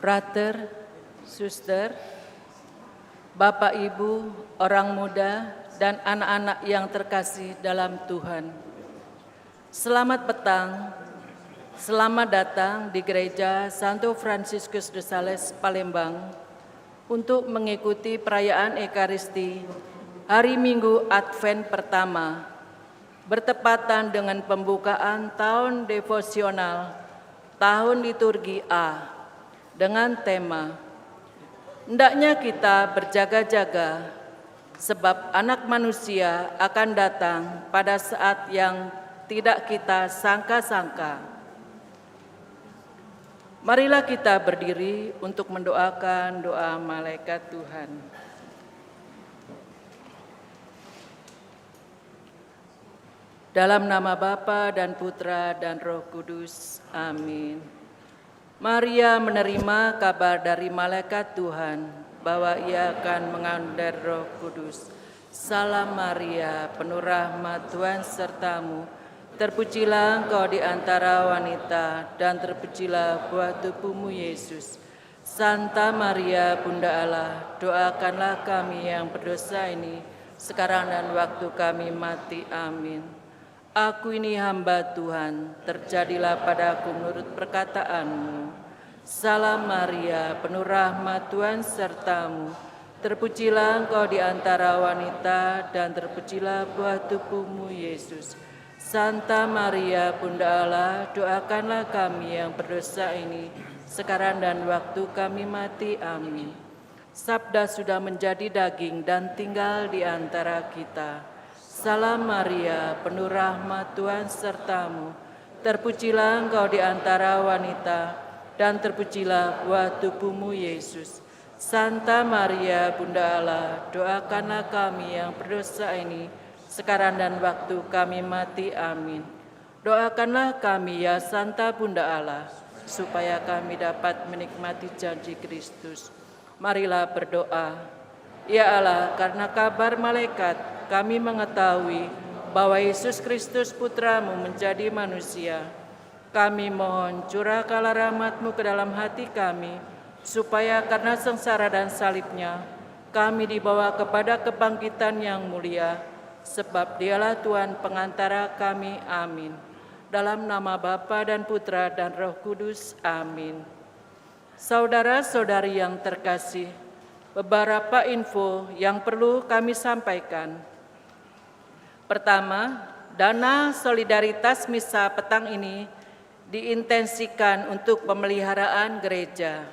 Frater, suster, Bapak, Ibu, orang muda, dan anak-anak yang terkasih dalam Tuhan. Selamat petang, selamat datang di Gereja Santo Fransiskus de Sales, Palembang untuk mengikuti perayaan Ekaristi hari Minggu Advent pertama, bertepatan dengan pembukaan tahun devosional tahun liturgi A dengan tema hendaknya kita berjaga-jaga sebab anak manusia akan datang pada saat yang tidak kita sangka-sangka. Marilah kita berdiri untuk mendoakan doa malaikat Tuhan. Dalam nama Bapa dan Putra dan Roh Kudus. Amin. Maria menerima kabar dari malaikat Tuhan bahwa ia akan mengandung Roh Kudus. Salam Maria, penuh rahmat, Tuhan sertamu. Terpujilah engkau di antara wanita dan terpujilah buah tubuhmu Yesus. Santa Maria, Bunda Allah, doakanlah kami yang berdosa ini sekarang dan waktu kami mati. Amin. Aku ini hamba Tuhan, terjadilah padaku menurut perkataanmu. Salam Maria, penuh rahmat, Tuhan sertamu. Terpujilah engkau di antara wanita dan terpujilah buah tubuhmu Yesus. Santa Maria, Bunda Allah, doakanlah kami yang berdosa ini sekarang dan waktu kami mati. Amin. Sabda sudah menjadi daging dan tinggal di antara kita. Salam Maria, penuh rahmat, Tuhan sertamu. Terpujilah engkau di antara wanita, dan terpujilah buah tubuhmu Yesus. Santa Maria, Bunda Allah, doakanlah kami yang berdosa ini, sekarang dan waktu kami mati. Amin. Doakanlah kami ya Santa Bunda Allah, supaya kami dapat menikmati janji Kristus. Marilah berdoa. Ya Allah, karena kabar malaikat, kami mengetahui bahwa Yesus Kristus Putramu menjadi manusia. Kami mohon curahkanlah rahmat-Mu ke dalam hati kami, supaya karena sengsara dan salibnya, kami dibawa kepada kebangkitan yang mulia, sebab Dialah Tuhan pengantara kami. Amin. Dalam nama Bapa dan Putra dan Roh Kudus. Amin. Saudara-saudari yang terkasih, beberapa info yang perlu kami sampaikan. Pertama, dana solidaritas misa petang ini diintensikan untuk pemeliharaan gereja.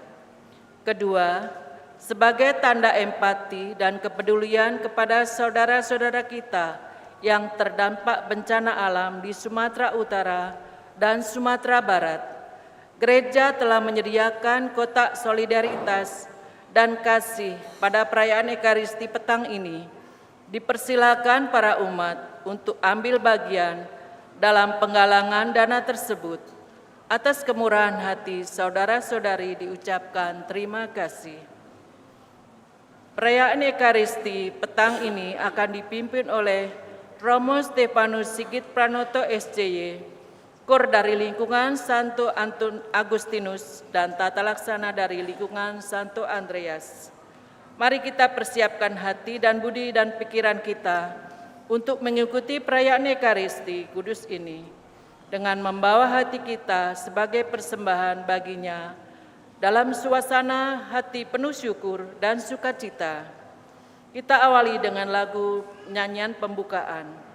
Kedua, sebagai tanda empati dan kepedulian kepada saudara-saudara kita yang terdampak bencana alam di Sumatera Utara dan Sumatera Barat, gereja telah menyediakan kotak solidaritas dan kasih pada perayaan Ekaristi petang ini. Dipersilakan para umat untuk ambil bagian dalam penggalangan dana tersebut. Atas kemurahan hati saudara-saudari diucapkan terima kasih. Perayaan Ekaristi petang ini akan dipimpin oleh Romo Stefanus Sigit Pranoto SCY, Kur dari lingkungan Santo Agustinus dan tata laksana dari lingkungan Santo Andreas. Mari kita persiapkan hati dan budi dan pikiran kita untuk mengikuti perayaan Ekaristi Kudus ini dengan membawa hati kita sebagai persembahan baginya dalam suasana hati penuh syukur dan sukacita. Kita awali dengan lagu nyanyian pembukaan.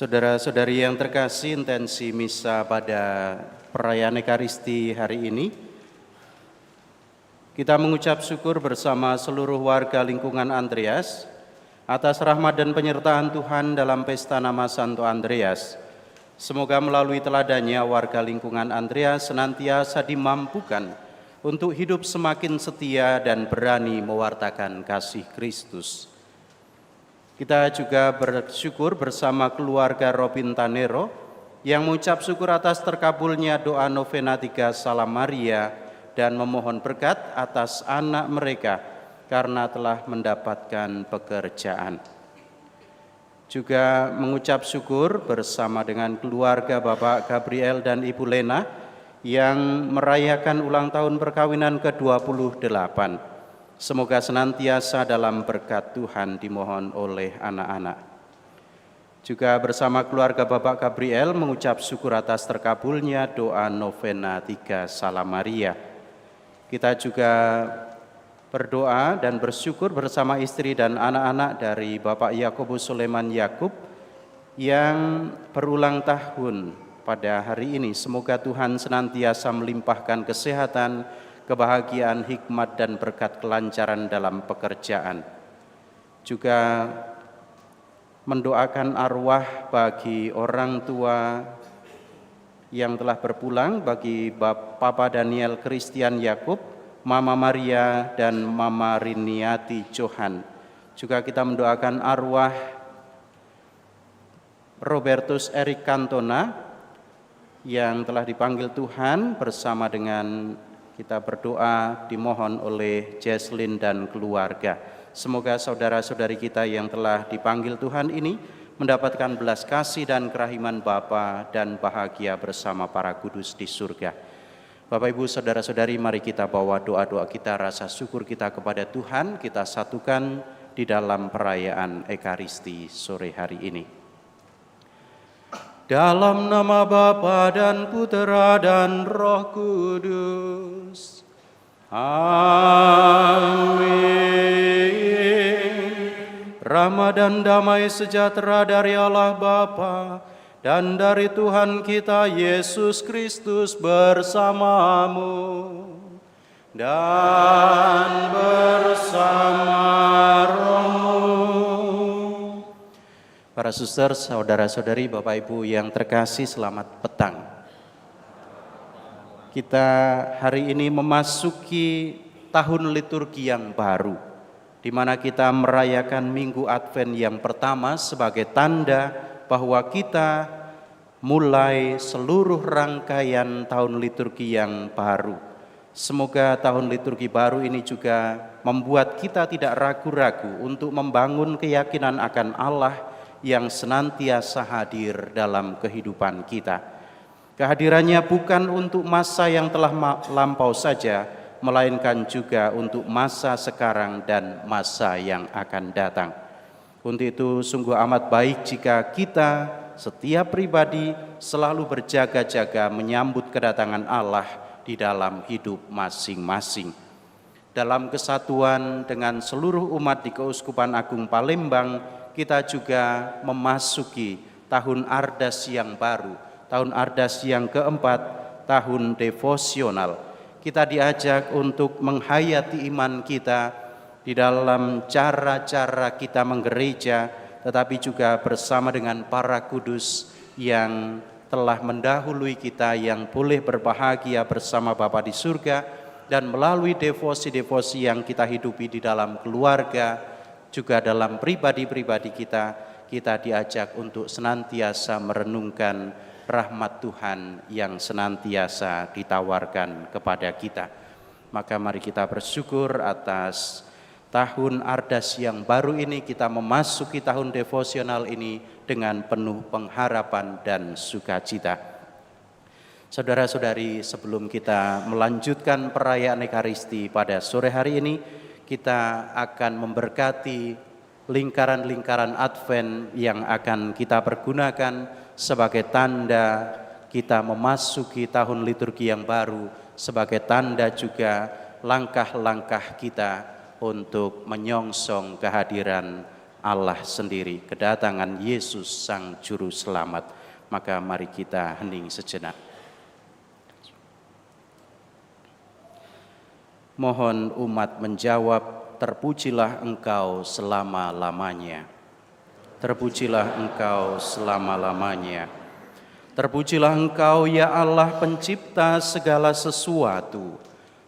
Saudara-saudari yang terkasih, intensi misa pada perayaan Ekaristi hari ini, kita mengucap syukur bersama seluruh warga lingkungan Andreas atas rahmat dan penyertaan Tuhan dalam pesta nama Santo Andreas. Semoga melalui teladannya warga lingkungan Andreas senantiasa dimampukan untuk hidup semakin setia dan berani mewartakan kasih Kristus. Kita juga bersyukur bersama keluarga Robin Tanero yang mengucap syukur atas terkabulnya doa novena 3 Salam Maria dan memohon berkat atas anak mereka karena telah mendapatkan pekerjaan. Juga mengucap syukur bersama dengan keluarga Bapak Gabriel dan Ibu Lena yang merayakan ulang tahun perkawinan ke-28. Semoga senantiasa dalam berkat Tuhan dimohon oleh anak-anak. Juga bersama keluarga Bapak Gabriel mengucap syukur atas terkabulnya doa novena 3 Salam Maria. Kita juga berdoa dan bersyukur bersama istri dan anak-anak dari Bapak Yakobus Suleman Yakub yang berulang tahun pada hari ini. Semoga Tuhan senantiasa melimpahkan kesehatan, kebahagiaan, hikmat, dan berkat kelancaran dalam pekerjaan. Juga mendoakan arwah bagi orang tua yang telah berpulang, bagi Papa Daniel Christian Yakub, Mama Maria, dan Mama Riniati Johan. Juga kita mendoakan arwah Robertus Erik Cantona yang telah dipanggil Tuhan bersama dengan kita berdoa dimohon oleh Jesslyn dan keluarga. Semoga saudara-saudari kita yang telah dipanggil Tuhan ini mendapatkan belas kasih dan kerahiman Bapa dan bahagia bersama para kudus di surga. Bapak Ibu saudara-saudari, mari kita bawa doa-doa kita, rasa syukur kita kepada Tuhan, kita satukan di dalam perayaan Ekaristi sore hari ini. Dalam nama Bapa dan Putera dan Roh Kudus. Amin. Rahmat dan damai sejahtera dari Allah Bapa dan dari Tuhan kita Yesus Kristus bersamamu dan bersama rohmu. Para suster, saudara-saudari, Bapak Ibu yang terkasih, selamat petang. Kita hari ini memasuki tahun liturgi yang baru, di mana kita merayakan Minggu Advent yang pertama sebagai tanda bahwa kita mulai seluruh rangkaian tahun liturgi yang baru. Semoga tahun liturgi baru ini juga membuat kita tidak ragu-ragu untuk membangun keyakinan akan Allah yang senantiasa hadir dalam kehidupan kita. Kehadirannya bukan untuk masa yang telah lampau saja, melainkan juga untuk masa sekarang dan masa yang akan datang. Untuk itu sungguh amat baik jika kita setiap pribadi selalu berjaga-jaga menyambut kedatangan Allah di dalam hidup masing-masing. Dalam kesatuan dengan seluruh umat di Keuskupan Agung Palembang, kita juga memasuki tahun Ardas yang baru, tahun Ardas yang keempat, tahun devosional. Kita diajak untuk menghayati iman kita di dalam cara-cara kita menggereja, tetapi juga bersama dengan para kudus yang telah mendahului kita, yang boleh berbahagia bersama Bapa di surga, dan melalui devosi-devosi yang kita hidupi di dalam keluarga, juga dalam pribadi-pribadi kita diajak untuk senantiasa merenungkan rahmat Tuhan yang senantiasa ditawarkan kepada kita. Maka mari kita bersyukur atas tahun Ardas yang baru ini, kita memasuki tahun devosional ini dengan penuh pengharapan dan sukacita. Saudara-saudari, sebelum kita melanjutkan perayaan Ekaristi pada sore hari ini, kita akan memberkati lingkaran-lingkaran Advent yang akan kita pergunakan sebagai tanda kita memasuki tahun liturgi yang baru, sebagai tanda juga langkah-langkah kita untuk menyongsong kehadiran Allah sendiri, kedatangan Yesus Sang Juru Selamat. Maka mari kita hening sejenak. Mohon umat menjawab, terpujilah Engkau selama-lamanya. Terpujilah Engkau selama-lamanya. Terpujilah Engkau ya Allah pencipta segala sesuatu.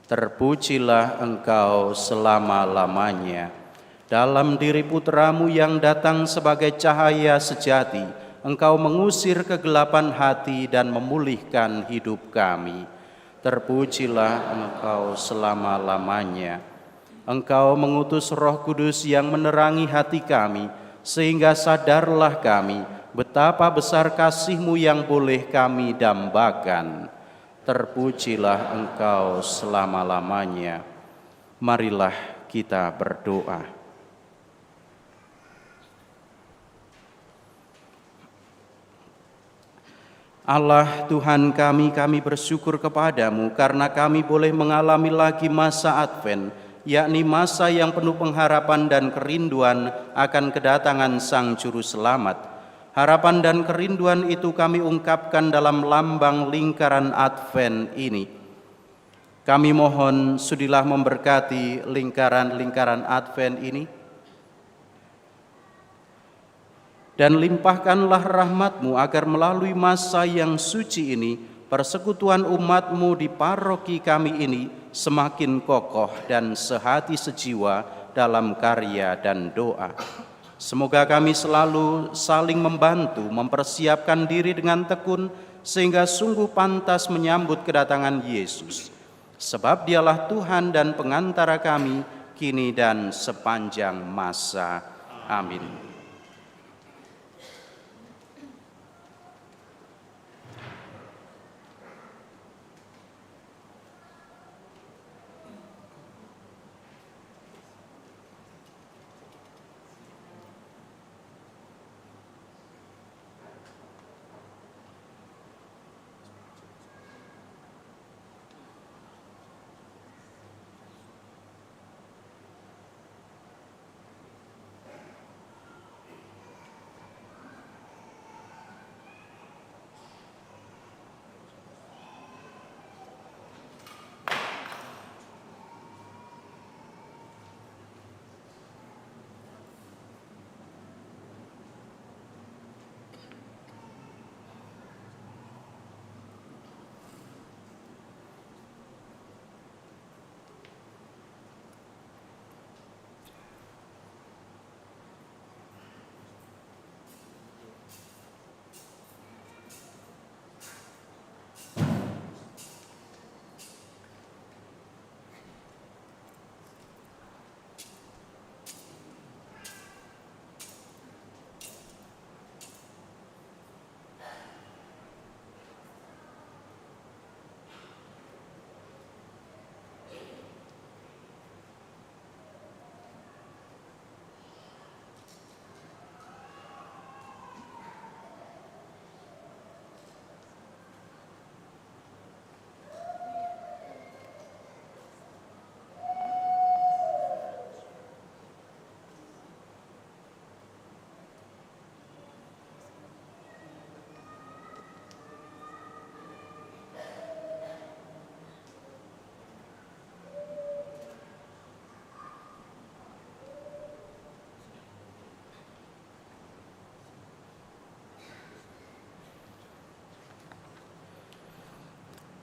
Terpujilah Engkau selama-lamanya. Dalam diri putramu yang datang sebagai cahaya sejati, Engkau mengusir kegelapan hati dan memulihkan hidup kami. Terpujilah Engkau selama-lamanya. Engkau mengutus Roh Kudus yang menerangi hati kami, sehingga sadarlah kami betapa besar kasih-Mu yang boleh kami dambakan. Terpujilah Engkau selama-lamanya. Marilah kita berdoa. Allah Tuhan kami bersyukur kepadamu karena kami boleh mengalami lagi masa Advent, yakni masa yang penuh pengharapan dan kerinduan akan kedatangan Sang Juru Selamat. Harapan dan kerinduan itu kami ungkapkan dalam lambang lingkaran Advent ini. Kami mohon sudilah memberkati lingkaran-lingkaran Advent ini, dan limpahkanlah rahmat-Mu agar melalui masa yang suci ini, persekutuan umat-Mu di paroki kami ini semakin kokoh dan sehati sejiwa dalam karya dan doa. Semoga kami selalu saling membantu, mempersiapkan diri dengan tekun, sehingga sungguh pantas menyambut kedatangan Yesus. Sebab Dialah Tuhan dan pengantara kami, kini dan sepanjang masa. Amin.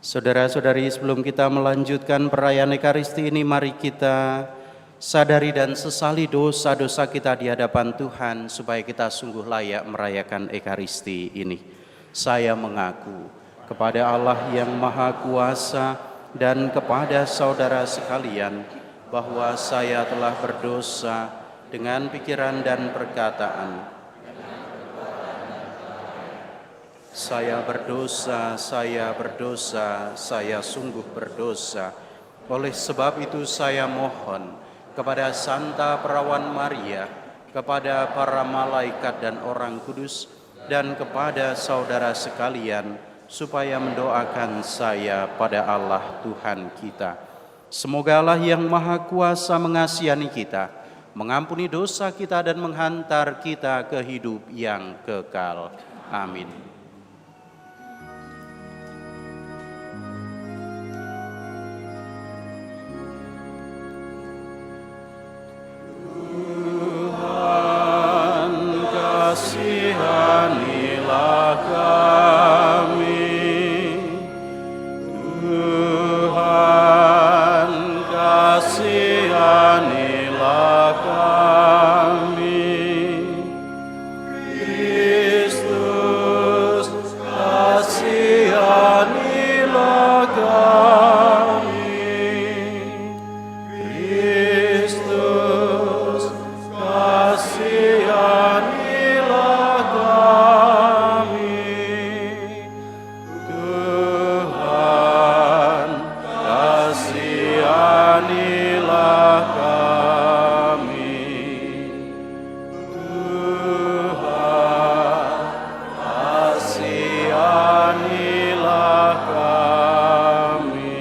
Saudara-saudari, sebelum kita melanjutkan perayaan Ekaristi ini, mari kita sadari dan sesali dosa-dosa kita di hadapan Tuhan, supaya kita sungguh layak merayakan Ekaristi ini. Saya mengaku kepada Allah yang Maha Kuasa dan kepada saudara sekalian, bahwa saya telah berdosa dengan pikiran dan perkataan. Saya berdosa, saya sungguh berdosa. Oleh sebab itu saya mohon kepada Santa Perawan Maria, kepada para malaikat dan orang kudus, dan kepada saudara sekalian, supaya mendoakan saya pada Allah Tuhan kita. Semoga Allah yang Maha Kuasa mengasihani kita, mengampuni dosa kita dan menghantar kita ke hidup yang kekal. Amin. Tuhan, kasihanilah kami. Tuhan, kasihanilah kami. Kristus, kasihanilah kami. Kristus, kasihanilah kami. Tuhan, kasihanilah kami. Tuhan, kasihanilah kami.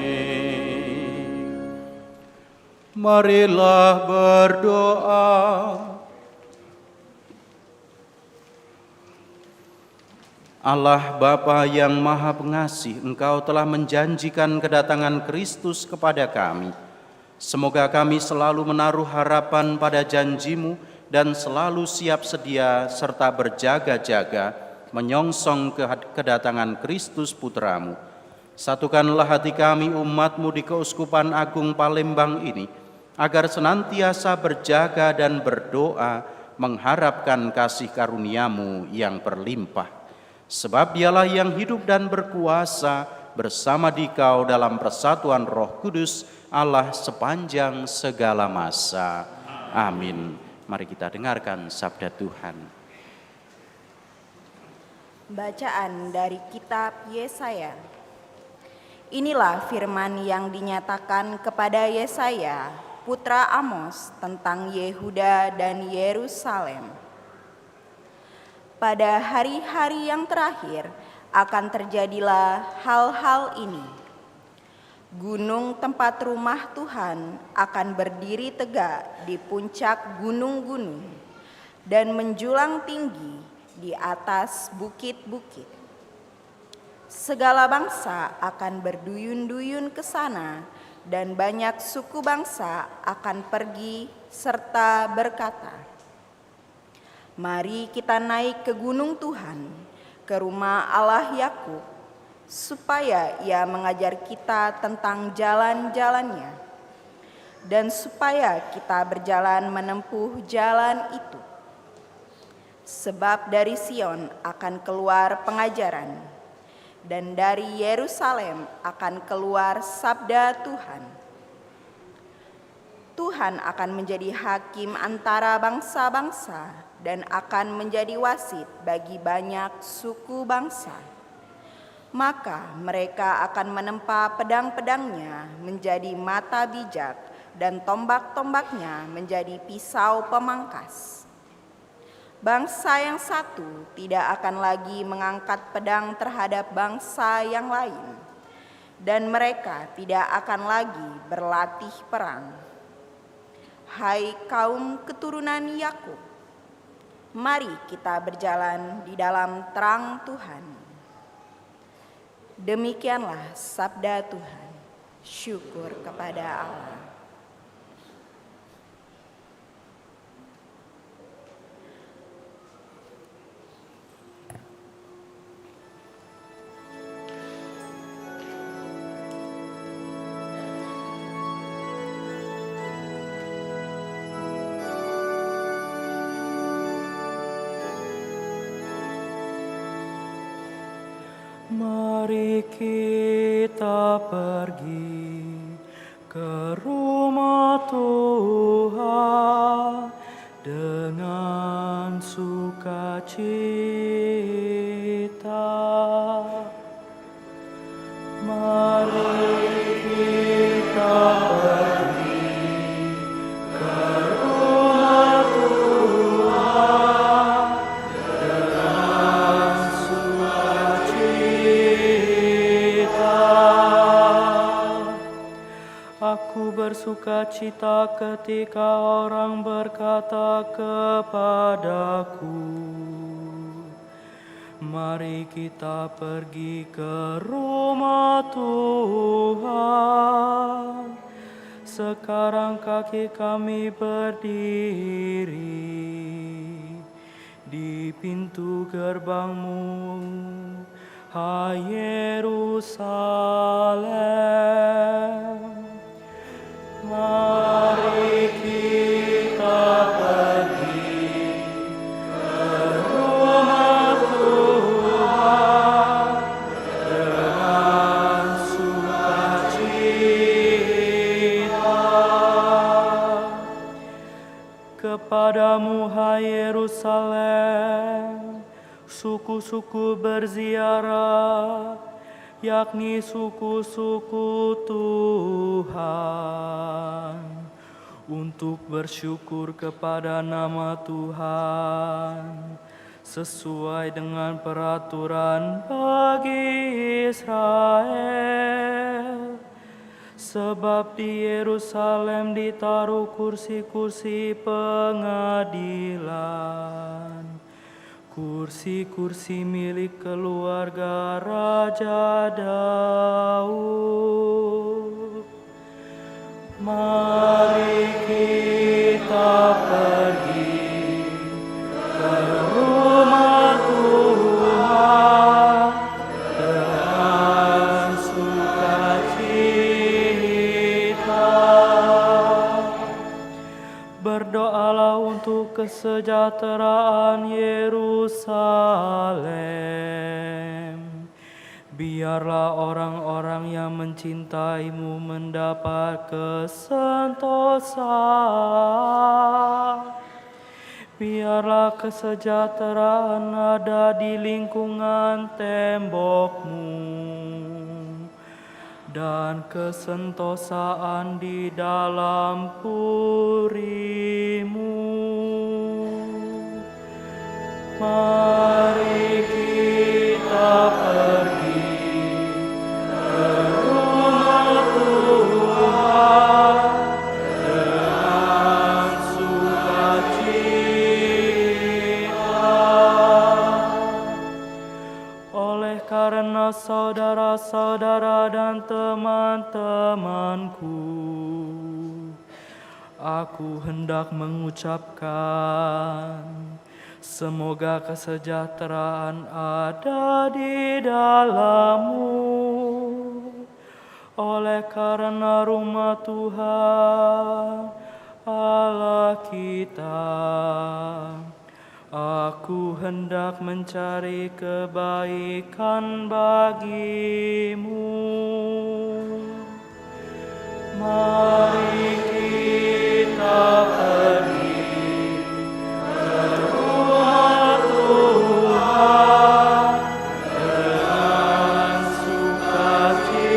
Marilah berdoa. Allah Bapa yang Maha Pengasih, Engkau telah menjanjikan kedatangan Kristus kepada kami. Semoga kami selalu menaruh harapan pada janji-Mu dan selalu siap sedia serta berjaga-jaga menyongsong kedatangan Kristus Putra-Mu. Satukanlah hati kami umat-Mu di Keuskupan Agung Palembang ini, agar senantiasa berjaga dan berdoa mengharapkan kasih karunia-Mu yang berlimpah. Sebab Dialah yang hidup dan berkuasa bersama Dikau dalam persatuan Roh Kudus, Allah sepanjang segala masa. Amin. Mari kita dengarkan sabda Tuhan. Bacaan dari kitab Yesaya. Inilah firman yang dinyatakan kepada Yesaya, putra Amos, tentang Yehuda dan Yerusalem. Pada hari-hari yang terakhir akan terjadilah hal-hal ini. Gunung tempat rumah Tuhan akan berdiri tegak di puncak gunung-gunung dan menjulang tinggi di atas bukit-bukit. Segala bangsa akan berduyun-duyun ke sana dan banyak suku bangsa akan pergi serta berkata, "Mari kita naik ke gunung Tuhan, ke rumah Allah Yakub, supaya Ia mengajar kita tentang jalan-jalannya, dan supaya kita berjalan menempuh jalan itu. Sebab dari Sion akan keluar pengajaran, dan dari Yerusalem akan keluar sabda Tuhan. Tuhan akan menjadi hakim antara bangsa-bangsa, dan akan menjadi wasit bagi banyak suku bangsa. Maka mereka akan menempa pedang-pedangnya menjadi mata bijak, dan tombak-tombaknya menjadi pisau pemangkas. Bangsa yang satu tidak akan lagi mengangkat pedang terhadap bangsa yang lain, dan mereka tidak akan lagi berlatih perang. Hai kaum keturunan Yakub, mari kita berjalan di dalam terang Tuhan." Demikianlah sabda Tuhan. Syukur kepada Allah. Mari kita pergi ke rumah Tuhan dengan sukacita. Mari kita pergi ke rumah Tuhan dengan sukacita. Aku bersuka bersukacita ketika orang berkata kepadaku, mari kita pergi ke rumah Tuhan. Sekarang kaki kami berdiri di pintu gerbangmu, hai Yerusalem. Mari kita pergi ke rumah Tuhan dengan sukacita. Kepadamu, hai Yerusalem, suku-suku berziarah, yakni suku-suku Tuhan, untuk bersyukur kepada nama Tuhan, sesuai dengan peraturan bagi Israel. Sebab di Yerusalem ditaruh kursi-kursi pengadilan, kursi-kursi milik keluarga Raja Daud. Mari kita pergi ke rumah Tuhan dengan sukacita. Berdoalah untuk kesejahteraan Yerusalem. Biarlah orang-orang yang mencintaimu mendapat kesentosa. Biarlah kesejahteraan ada di lingkungan tembokmu, dan kesentosaan di dalam purimu. Mari kita pergi ke rumah Tuhan dengan sukacita. Oleh karena saudara-saudara dan teman-temanku, aku hendak mengucapkan, semoga kesejahteraan ada di dalammu. Oleh karena rumah Tuhan Allah kita, aku hendak mencari kebaikan bagimu. Mari kita pergi ke rumah Tuhan dengan sukacita.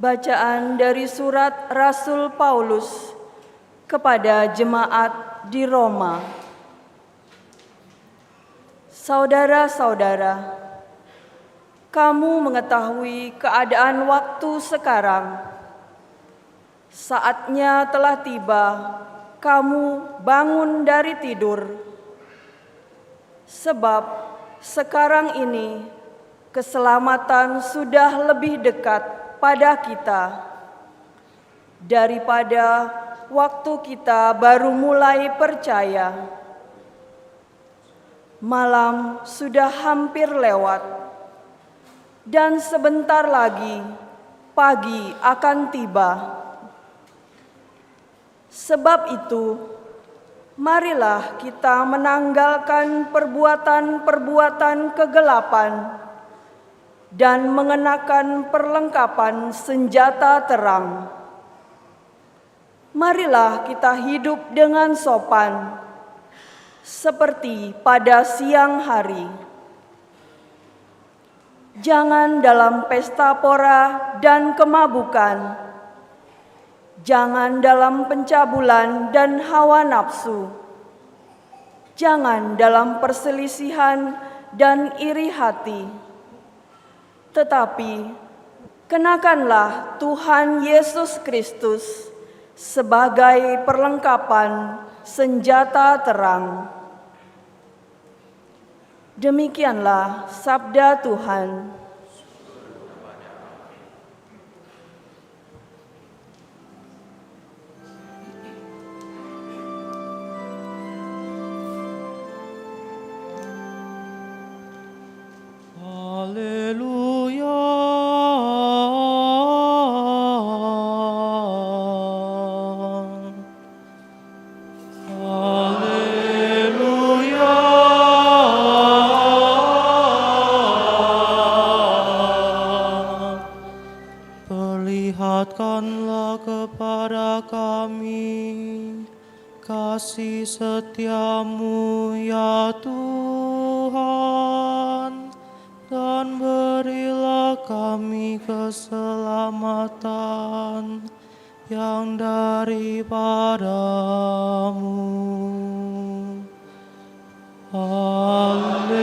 Bacaan dari surat Rasul Paulus kepada jemaat di Roma. Saudara-saudara, kamu mengetahui keadaan waktu sekarang. Saatnya telah tiba, kamu bangun dari tidur. Sebab sekarang ini keselamatan sudah lebih dekat pada kita daripada waktu kita baru mulai percaya. Malam sudah hampir lewat, dan sebentar lagi pagi akan tiba. Sebab itu, marilah kita menanggalkan perbuatan-perbuatan kegelapan dan mengenakan perlengkapan senjata terang. Marilah kita hidup dengan sopan, seperti pada siang hari. Jangan dalam pesta pora dan kemabukan, Jangan dalam pencabulan dan hawa nafsu. Jangan dalam perselisihan dan iri hati. Tetapi kenakanlah Tuhan Yesus Kristus sebagai perlengkapan senjata terang. Demikianlah sabda Tuhan. Haleluya. Haleluya. Perlihatkanlah kepada kami kasih setia-Mu ya Tuhan, dan berilah kami keselamatan yang daripada-Mu. Haleluya.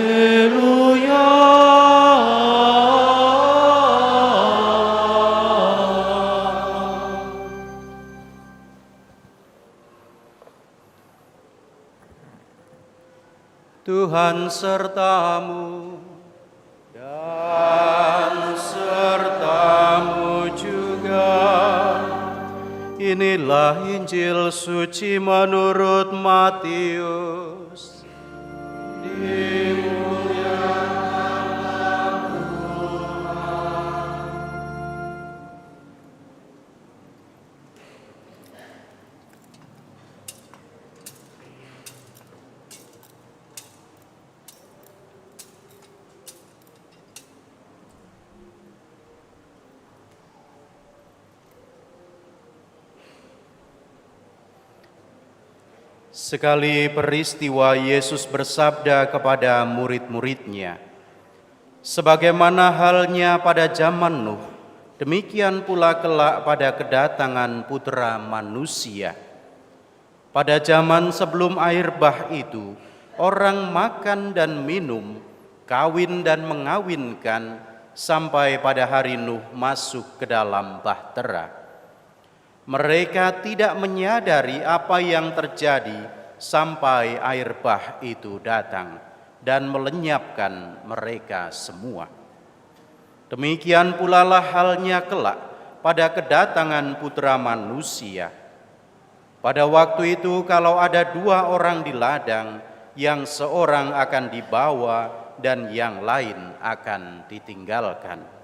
Tuhan sertamu dan sertamu juga. Inilah Injil suci menurut Matius. Dimuliakanlah Tuhan. Sekali peristiwa Yesus bersabda kepada murid-muridnya, "Sebagaimana halnya pada zaman Nuh, demikian pula kelak pada kedatangan Putra Manusia. Pada zaman sebelum air bah itu, orang makan dan minum, kawin dan mengawinkan, sampai pada hari Nuh masuk ke dalam bahtera. Mereka tidak menyadari apa yang terjadi sampai air bah itu datang dan melenyapkan mereka semua. Demikian pula lah halnya kelak pada kedatangan Putra Manusia. Pada waktu itu kalau ada 2 orang di ladang, yang seorang akan dibawa dan yang lain akan ditinggalkan.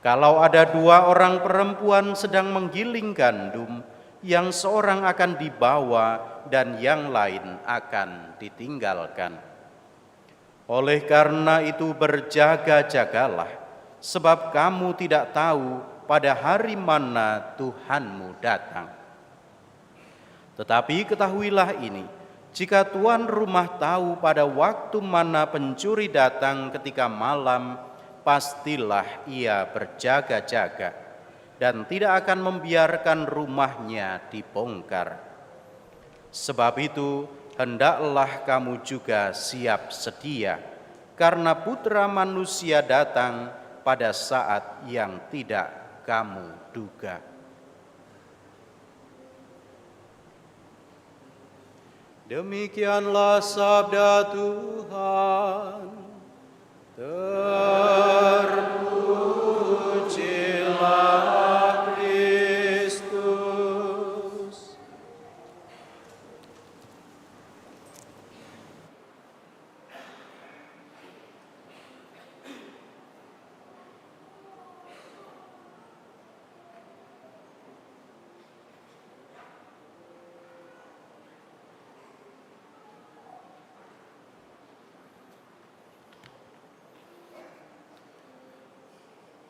Kalau ada 2 orang perempuan sedang menggiling gandum, yang seorang akan dibawa dan yang lain akan ditinggalkan. Oleh karena itu berjaga-jagalah, sebab kamu tidak tahu pada hari mana Tuhanmu datang. Tetapi ketahuilah ini, jika tuan rumah tahu pada waktu mana pencuri datang ketika malam, pastilah ia berjaga-jaga dan tidak akan membiarkan rumahnya dibongkar. Sebab itu, hendaklah kamu juga siap sedia, karena Putra Manusia datang pada saat yang tidak kamu duga." Demikianlah sabda Tuhan. Terpujilah Kristus.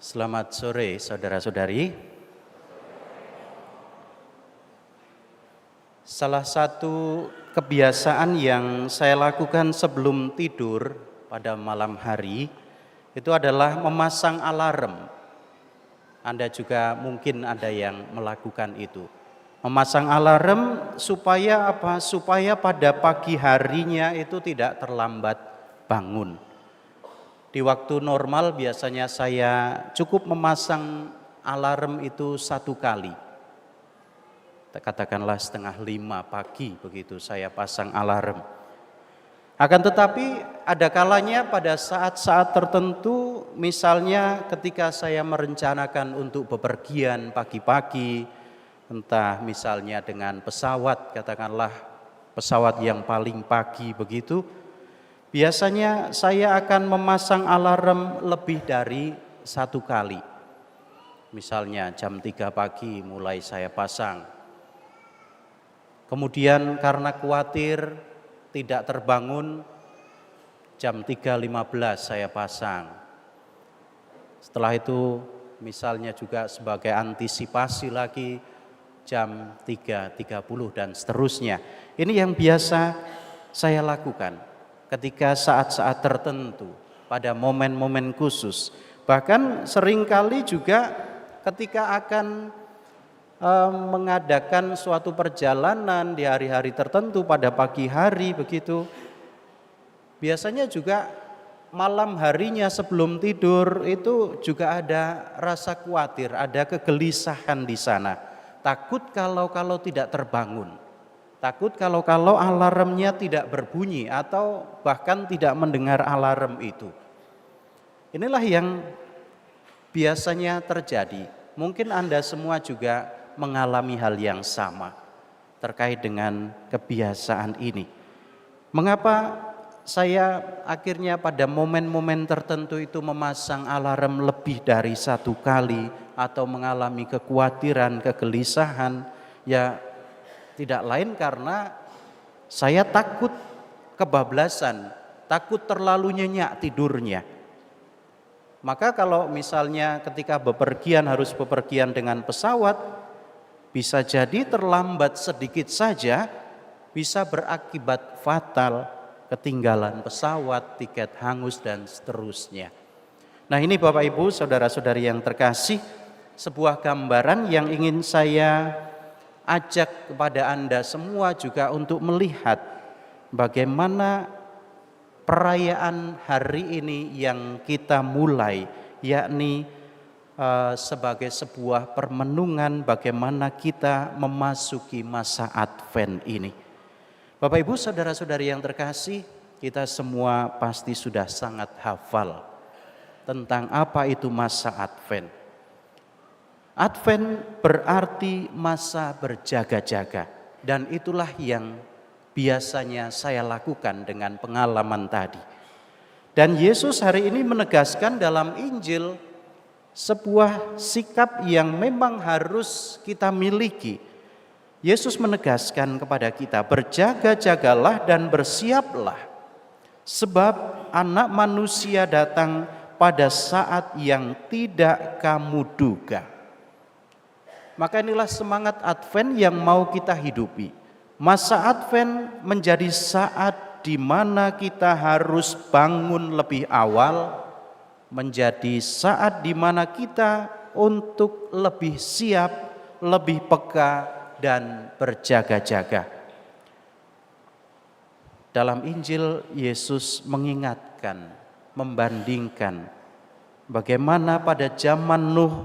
Selamat sore saudara-saudari. Salah satu kebiasaan yang saya lakukan sebelum tidur pada malam hari itu adalah memasang alarm. Anda juga mungkin ada yang melakukan itu. Memasang alarm supaya apa? Supaya pada pagi harinya itu tidak terlambat bangun. Di waktu normal biasanya saya cukup memasang alarm itu 1 kali. Katakanlah 4:30 pagi begitu saya pasang alarm. Akan tetapi ada kalanya pada saat-saat tertentu, misalnya ketika saya merencanakan untuk bepergian pagi-pagi, entah misalnya dengan pesawat, katakanlah pesawat yang paling pagi begitu, biasanya saya akan memasang alarm lebih dari 1 kali. Misalnya jam 3 pagi mulai saya pasang. Kemudian karena khawatir tidak terbangun, jam 3:15 saya pasang. Setelah itu misalnya juga sebagai antisipasi lagi jam 3:30 dan seterusnya. Ini yang biasa saya lakukan ketika saat-saat tertentu, pada momen-momen khusus. Bahkan seringkali juga ketika akan mengadakan suatu perjalanan di hari-hari tertentu pada pagi hari begitu. Biasanya juga malam harinya sebelum tidur itu juga ada rasa khawatir, ada kegelisahan di sana. Takut kalau tidak terbangun. Takut kalau alarmnya tidak berbunyi atau bahkan tidak mendengar alarm itu. Inilah yang biasanya terjadi. Mungkin Anda semua juga mengalami hal yang sama terkait dengan kebiasaan ini. Mengapa saya akhirnya pada momen-momen tertentu itu memasang alarm lebih dari 1 kali atau mengalami kekhawatiran, kegelisahan? Ya tidak lain karena saya takut kebablasan, takut terlalu nyenyak tidurnya. Maka kalau misalnya ketika bepergian harus bepergian dengan pesawat, bisa jadi terlambat sedikit saja bisa berakibat fatal, ketinggalan pesawat, tiket hangus dan seterusnya. Nah ini Bapak Ibu, saudara-saudari yang terkasih, sebuah gambaran yang ingin saya ajak kepada Anda semua juga untuk melihat bagaimana perayaan hari ini yang kita mulai, yakni sebagai sebuah permenungan bagaimana kita memasuki masa Advent ini. Bapak Ibu, saudara-saudari yang terkasih, kita semua pasti sudah sangat hafal tentang apa itu masa Advent. Advent berarti masa berjaga-jaga, dan itulah yang biasanya saya lakukan dengan pengalaman tadi. Dan Yesus hari ini menegaskan dalam Injil sebuah sikap yang memang harus kita miliki. Yesus menegaskan kepada kita, berjaga-jagalah dan bersiaplah, sebab Anak Manusia datang pada saat yang tidak kamu duga. Maka inilah semangat Advent yang mau kita hidupi. Masa Advent menjadi saat di mana kita harus bangun lebih awal, menjadi saat di mana kita untuk lebih siap, lebih peka dan berjaga-jaga. Dalam Injil Yesus mengingatkan, membandingkan bagaimana pada zaman Nuh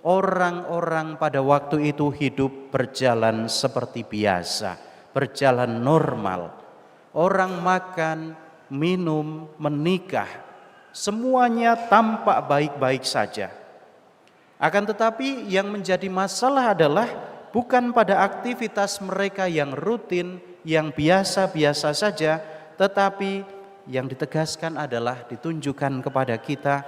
orang-orang pada waktu itu hidup berjalan seperti biasa, berjalan normal. Orang makan, minum, menikah, semuanya tampak baik-baik saja. Akan tetapi yang menjadi masalah adalah bukan pada aktivitas mereka yang rutin, yang biasa-biasa saja, tetapi yang ditegaskan adalah ditunjukkan kepada kita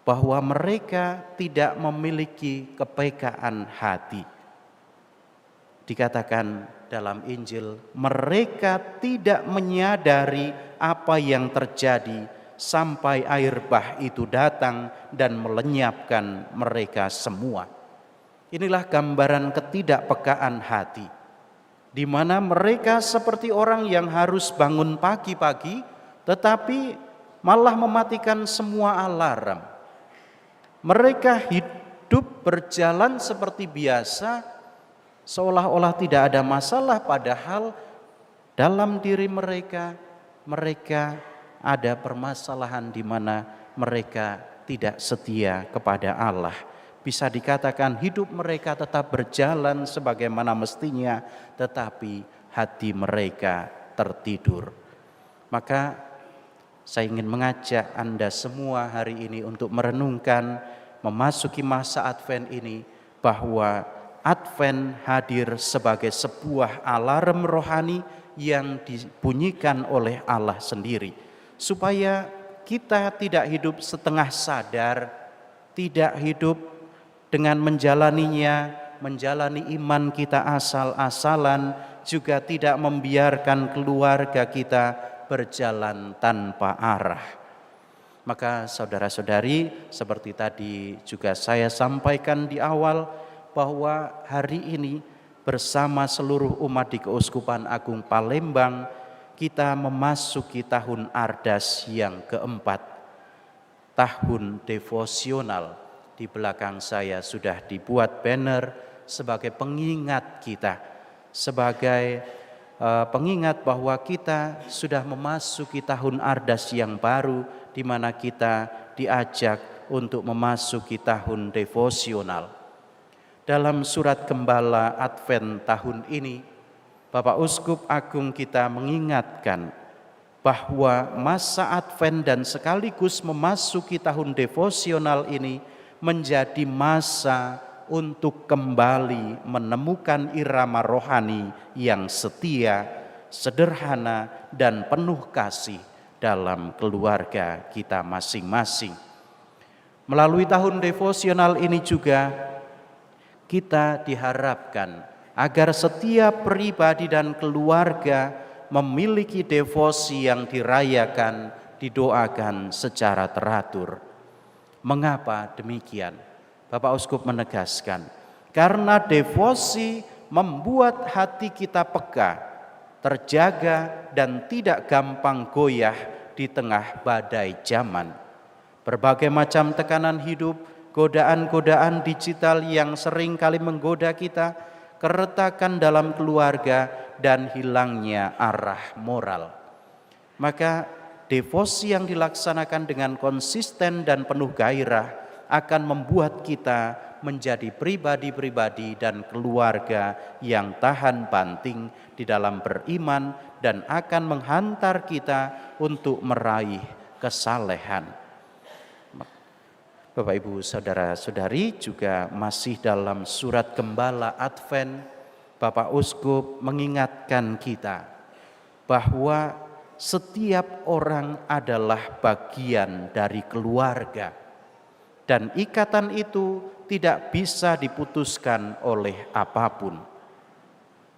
bahwa mereka tidak memiliki kepekaan hati. Dikatakan dalam Injil, mereka tidak menyadari apa yang terjadi sampai air bah itu datang dan melenyapkan mereka semua. Inilah gambaran ketidakpekaan hati, di mana mereka seperti orang yang harus bangun pagi-pagi, tetapi malah mematikan semua alarm. Mereka hidup berjalan seperti biasa, seolah-olah tidak ada masalah, padahal dalam diri mereka ada permasalahan di mana mereka tidak setia kepada Allah. Bisa dikatakan hidup mereka tetap berjalan sebagaimana mestinya, tetapi hati mereka tertidur. Maka saya ingin mengajak Anda semua hari ini untuk merenungkan, memasuki masa Advent ini, bahwa Advent hadir sebagai sebuah alarm rohani yang dibunyikan oleh Allah sendiri, supaya kita tidak hidup setengah sadar, tidak hidup dengan menjalani iman kita asal-asalan, juga tidak membiarkan keluarga kita berjalan tanpa arah. Maka saudara-saudari, seperti tadi juga saya sampaikan di awal, bahwa hari ini bersama seluruh umat di Keuskupan Agung Palembang, kita memasuki tahun Ardas yang keempat, tahun devosional. Di belakang saya sudah dibuat banner sebagai pengingat kita, sebagai pengingat bahwa kita sudah memasuki tahun Ardas yang baru, di mana kita diajak untuk memasuki tahun devosional. Dalam surat Gembala Advent tahun ini, Bapak Uskup Agung kita mengingatkan bahwa masa Advent dan sekaligus memasuki tahun devosional ini menjadi masa untuk kembali menemukan irama rohani yang setia, sederhana, dan penuh kasih dalam keluarga kita masing-masing. Melalui tahun devosional ini juga kita diharapkan agar setiap pribadi dan keluarga memiliki devosi yang dirayakan, didoakan secara teratur. Mengapa demikian? Bapak Uskup menegaskan, karena devosi membuat hati kita peka, terjaga, dan tidak gampang goyah di tengah badai zaman. Berbagai macam tekanan hidup, godaan-godaan digital yang sering kali menggoda kita, keretakan dalam keluarga, dan hilangnya arah moral. Maka devosi yang dilaksanakan dengan konsisten dan penuh gairah akan membuat kita menjadi pribadi-pribadi dan keluarga yang tahan banting di dalam beriman dan akan menghantar kita untuk meraih kesalehan. Bapak Ibu Saudara-saudari, juga masih dalam surat Gembala Advent, Bapak Uskup mengingatkan kita bahwa setiap orang adalah bagian dari keluarga, dan ikatan itu tidak bisa diputuskan oleh apapun.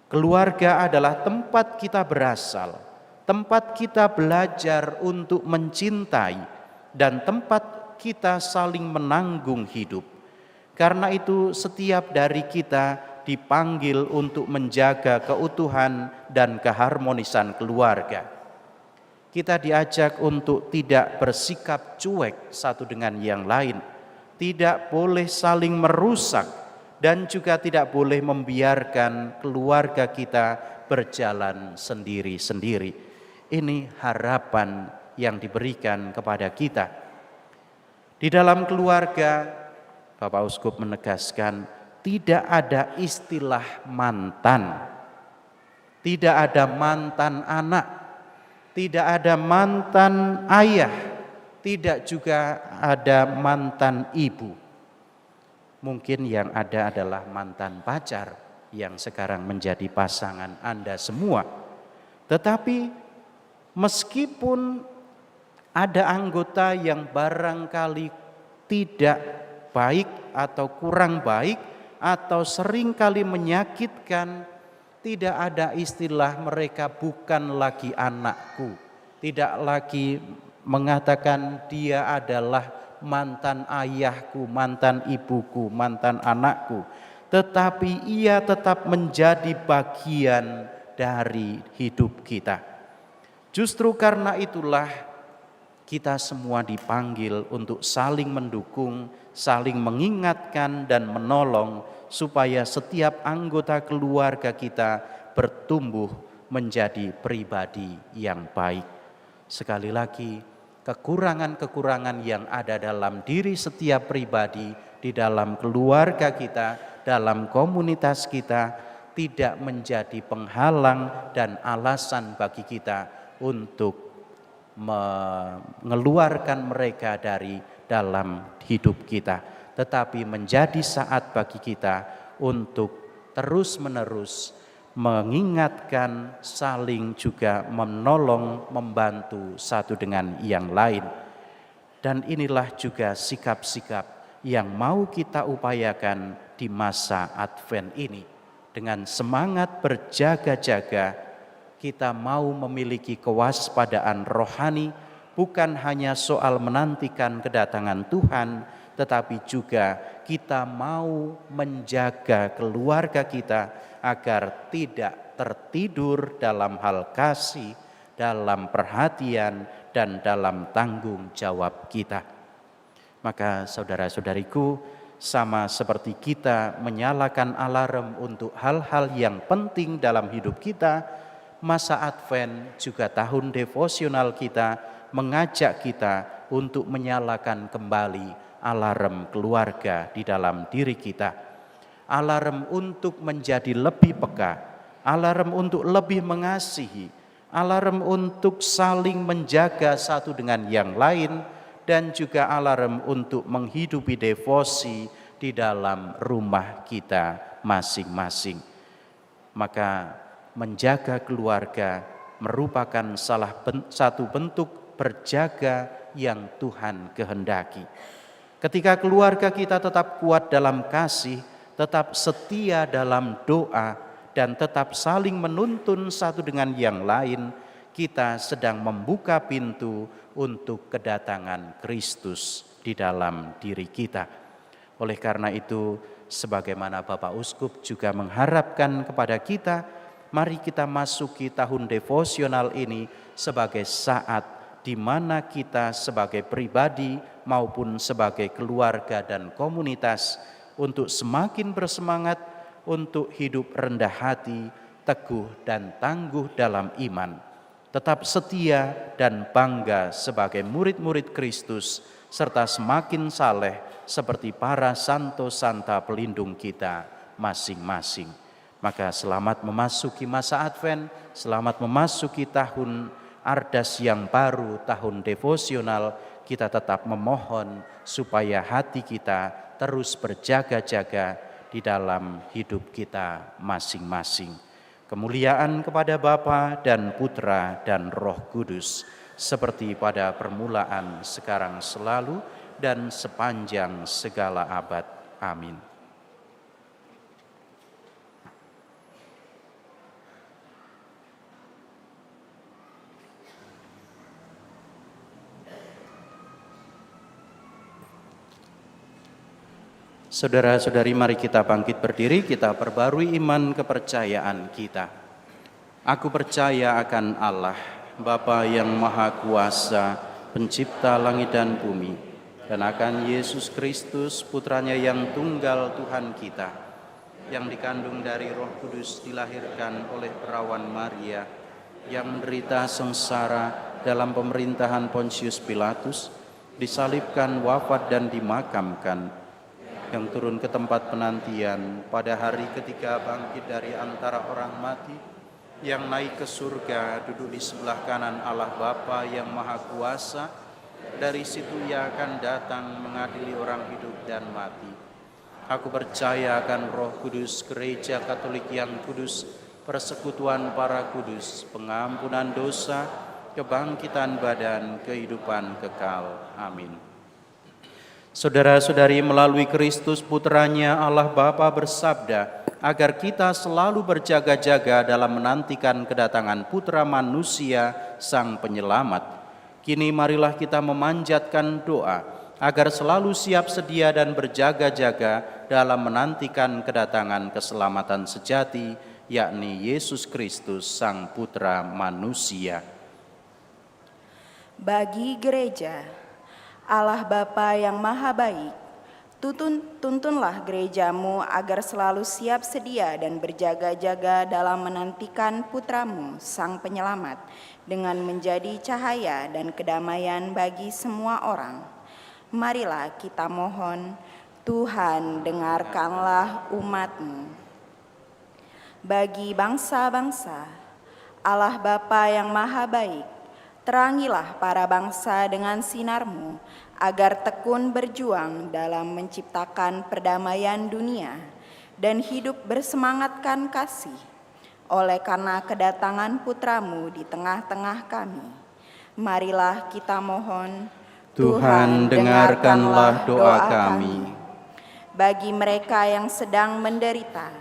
Keluarga adalah tempat kita berasal, tempat kita belajar untuk mencintai, dan tempat kita saling menanggung hidup. Karena itu setiap dari kita dipanggil untuk menjaga keutuhan dan keharmonisan keluarga. Kita diajak untuk tidak bersikap cuek satu dengan yang lain, tidak boleh saling merusak, dan juga tidak boleh membiarkan keluarga kita berjalan sendiri-sendiri. Ini harapan yang diberikan kepada kita. Di dalam keluarga, Bapak Uskup menegaskan, tidak ada istilah mantan, tidak ada mantan anak, tidak ada mantan ayah, tidak juga ada mantan ibu. Mungkin yang ada adalah mantan pacar yang sekarang menjadi pasangan Anda semua. Tetapi meskipun ada anggota yang barangkali tidak baik atau kurang baik atau seringkali menyakitkan, tidak ada istilah mereka bukan lagi anakku, tidak lagi mengatakan dia adalah mantan ayahku, mantan ibuku, mantan anakku, tetapi ia tetap menjadi bagian dari hidup kita. Justru karena itulah kita semua dipanggil untuk saling mendukung, saling mengingatkan dan menolong supaya setiap anggota keluarga kita bertumbuh menjadi pribadi yang baik. Sekali lagi, kekurangan-kekurangan yang ada dalam diri setiap pribadi, di dalam keluarga kita, dalam komunitas kita, tidak menjadi penghalang dan alasan bagi kita untuk mengeluarkan mereka dari dalam hidup kita, tetapi menjadi saat bagi kita untuk terus-menerus mengingatkan, saling juga menolong, membantu satu dengan yang lain. Dan inilah juga sikap-sikap yang mau kita upayakan di masa Advent ini. Dengan semangat berjaga-jaga, kita mau memiliki kewaspadaan rohani, bukan hanya soal menantikan kedatangan Tuhan, tetapi juga kita mau menjaga keluarga kita agar tidak tertidur dalam hal kasih, dalam perhatian, dan dalam tanggung jawab kita. Maka saudara-saudariku, sama seperti kita menyalakan alarm untuk hal-hal yang penting dalam hidup kita, masa Advent juga tahun devosional kita mengajak kita untuk menyalakan kembali alarm keluarga di dalam diri kita. Alarm untuk menjadi lebih peka, alarm untuk lebih mengasihi, alarm untuk saling menjaga satu dengan yang lain, dan juga alarm untuk menghidupi devosi di dalam rumah kita masing-masing. Maka menjaga keluarga merupakan satu bentuk berjaga yang Tuhan kehendaki. Ketika keluarga kita tetap kuat dalam kasih, tetap setia dalam doa, dan tetap saling menuntun satu dengan yang lain, kita sedang membuka pintu untuk kedatangan Kristus di dalam diri kita. Oleh karena itu, sebagaimana Bapak Uskup juga mengharapkan kepada kita, mari kita masuki tahun devosional ini sebagai saat di mana kita sebagai pribadi maupun sebagai keluarga dan komunitas untuk semakin bersemangat untuk hidup rendah hati, teguh dan tangguh dalam iman, tetap setia dan bangga sebagai murid-murid Kristus, serta semakin saleh seperti para santo santa pelindung kita masing-masing. Maka selamat memasuki masa Advent, selamat memasuki tahun Ardas yang baru, tahun devosional. Kita tetap memohon supaya hati kita terus berjaga-jaga di dalam hidup kita masing-masing. Kemuliaan kepada Bapa dan Putra dan Roh Kudus, seperti pada permulaan, sekarang, selalu, dan sepanjang segala abad. Amin. Saudara-saudari, mari kita bangkit berdiri, kita perbarui iman kepercayaan kita. Aku percaya akan Allah, Bapa yang Maha Kuasa, Pencipta langit dan bumi, dan akan Yesus Kristus, Putranya yang tunggal Tuhan kita, yang dikandung dari Roh Kudus, dilahirkan oleh perawan Maria, yang menderita sengsara dalam pemerintahan Pontius Pilatus, disalibkan, wafat dan dimakamkan, yang turun ke tempat penantian, pada hari ketiga bangkit dari antara orang mati, yang naik ke surga, duduk di sebelah kanan Allah Bapa yang Maha Kuasa. Dari situ Ia akan datang mengadili orang hidup dan mati. Aku percaya akan Roh Kudus, Gereja Katolik yang kudus, persekutuan para kudus, pengampunan dosa, kebangkitan badan, kehidupan kekal. Amin. Saudara-saudari, melalui Kristus Putranya, Allah Bapa bersabda agar kita selalu berjaga-jaga dalam menantikan kedatangan Putra Manusia, Sang Penyelamat. Kini marilah kita memanjatkan doa agar selalu siap sedia dan berjaga-jaga dalam menantikan kedatangan keselamatan sejati, yakni Yesus Kristus, Sang Putra Manusia. Bagi gereja, Allah Bapa yang Maha Baik, tuntunlah gerejamu agar selalu siap sedia dan berjaga-jaga dalam menantikan putramu, Sang Penyelamat, dengan menjadi cahaya dan kedamaian bagi semua orang. Marilah kita mohon, Tuhan dengarkanlah umat-Mu. Bagi bangsa-bangsa, Allah Bapa yang Maha Baik, terangilah para bangsa dengan sinar-Mu, agar tekun berjuang dalam menciptakan perdamaian dunia dan hidup bersemangatkan kasih. Oleh karena kedatangan putra-Mu di tengah-tengah kami, marilah kita mohon, Tuhan dengarkanlah doa kami. Bagi mereka yang sedang menderita,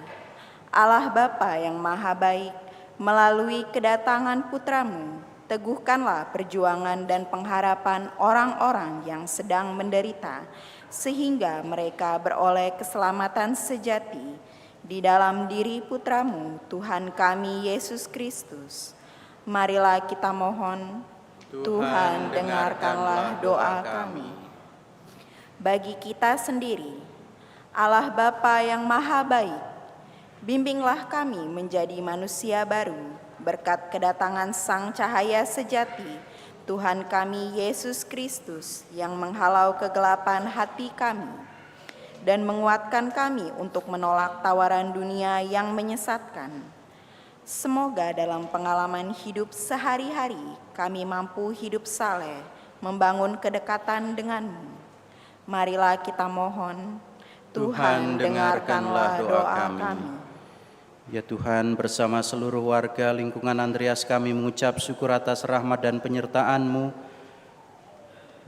Allah Bapa yang Maha Baik, melalui kedatangan putra-Mu, teguhkanlah perjuangan dan pengharapan orang-orang yang sedang menderita, sehingga mereka beroleh keselamatan sejati di dalam diri putra-Mu, Tuhan kami Yesus Kristus. Marilah kita mohon, Tuhan dengarkanlah doa kami. Bagi kita sendiri, Allah Bapa yang Maha Baik, bimbinglah kami menjadi manusia baru, berkat kedatangan Sang Cahaya Sejati, Tuhan kami Yesus Kristus, yang menghalau kegelapan hati kami dan menguatkan kami untuk menolak tawaran dunia yang menyesatkan. Semoga dalam pengalaman hidup sehari-hari kami mampu hidup saleh, membangun kedekatan dengan-Mu. Marilah kita mohon, Tuhan dengarkanlah doa kami. Ya Tuhan, bersama seluruh warga lingkungan Andreas kami mengucap syukur atas rahmat dan penyertaan-Mu.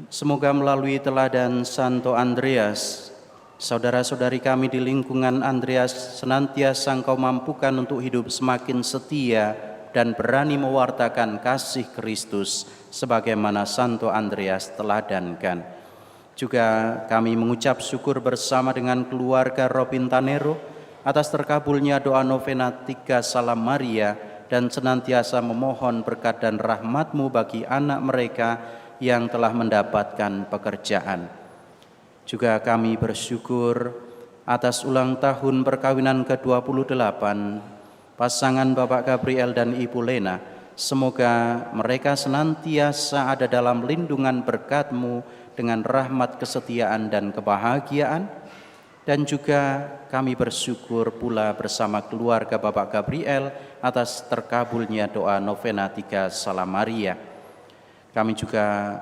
Semoga melalui teladan Santo Andreas, saudara-saudari kami di lingkungan Andreas senantiasa Engkau mampukan untuk hidup semakin setia dan berani mewartakan kasih Kristus sebagaimana Santo Andreas teladankan. Juga kami mengucap syukur bersama dengan keluarga Robin Tanero atas terkabulnya doa novena 3 Salam Maria dan senantiasa memohon berkat dan rahmat-Mu bagi anak mereka yang telah mendapatkan pekerjaan. Juga kami bersyukur atas ulang tahun perkawinan ke-28 pasangan Bapak Gabriel dan Ibu Lena. Semoga mereka senantiasa ada dalam lindungan berkat-Mu dengan rahmat, kesetiaan, dan kebahagiaan. Dan juga kami bersyukur pula bersama keluarga Bapak Gabriel atas terkabulnya doa novena 3 Salam Maria. Kami juga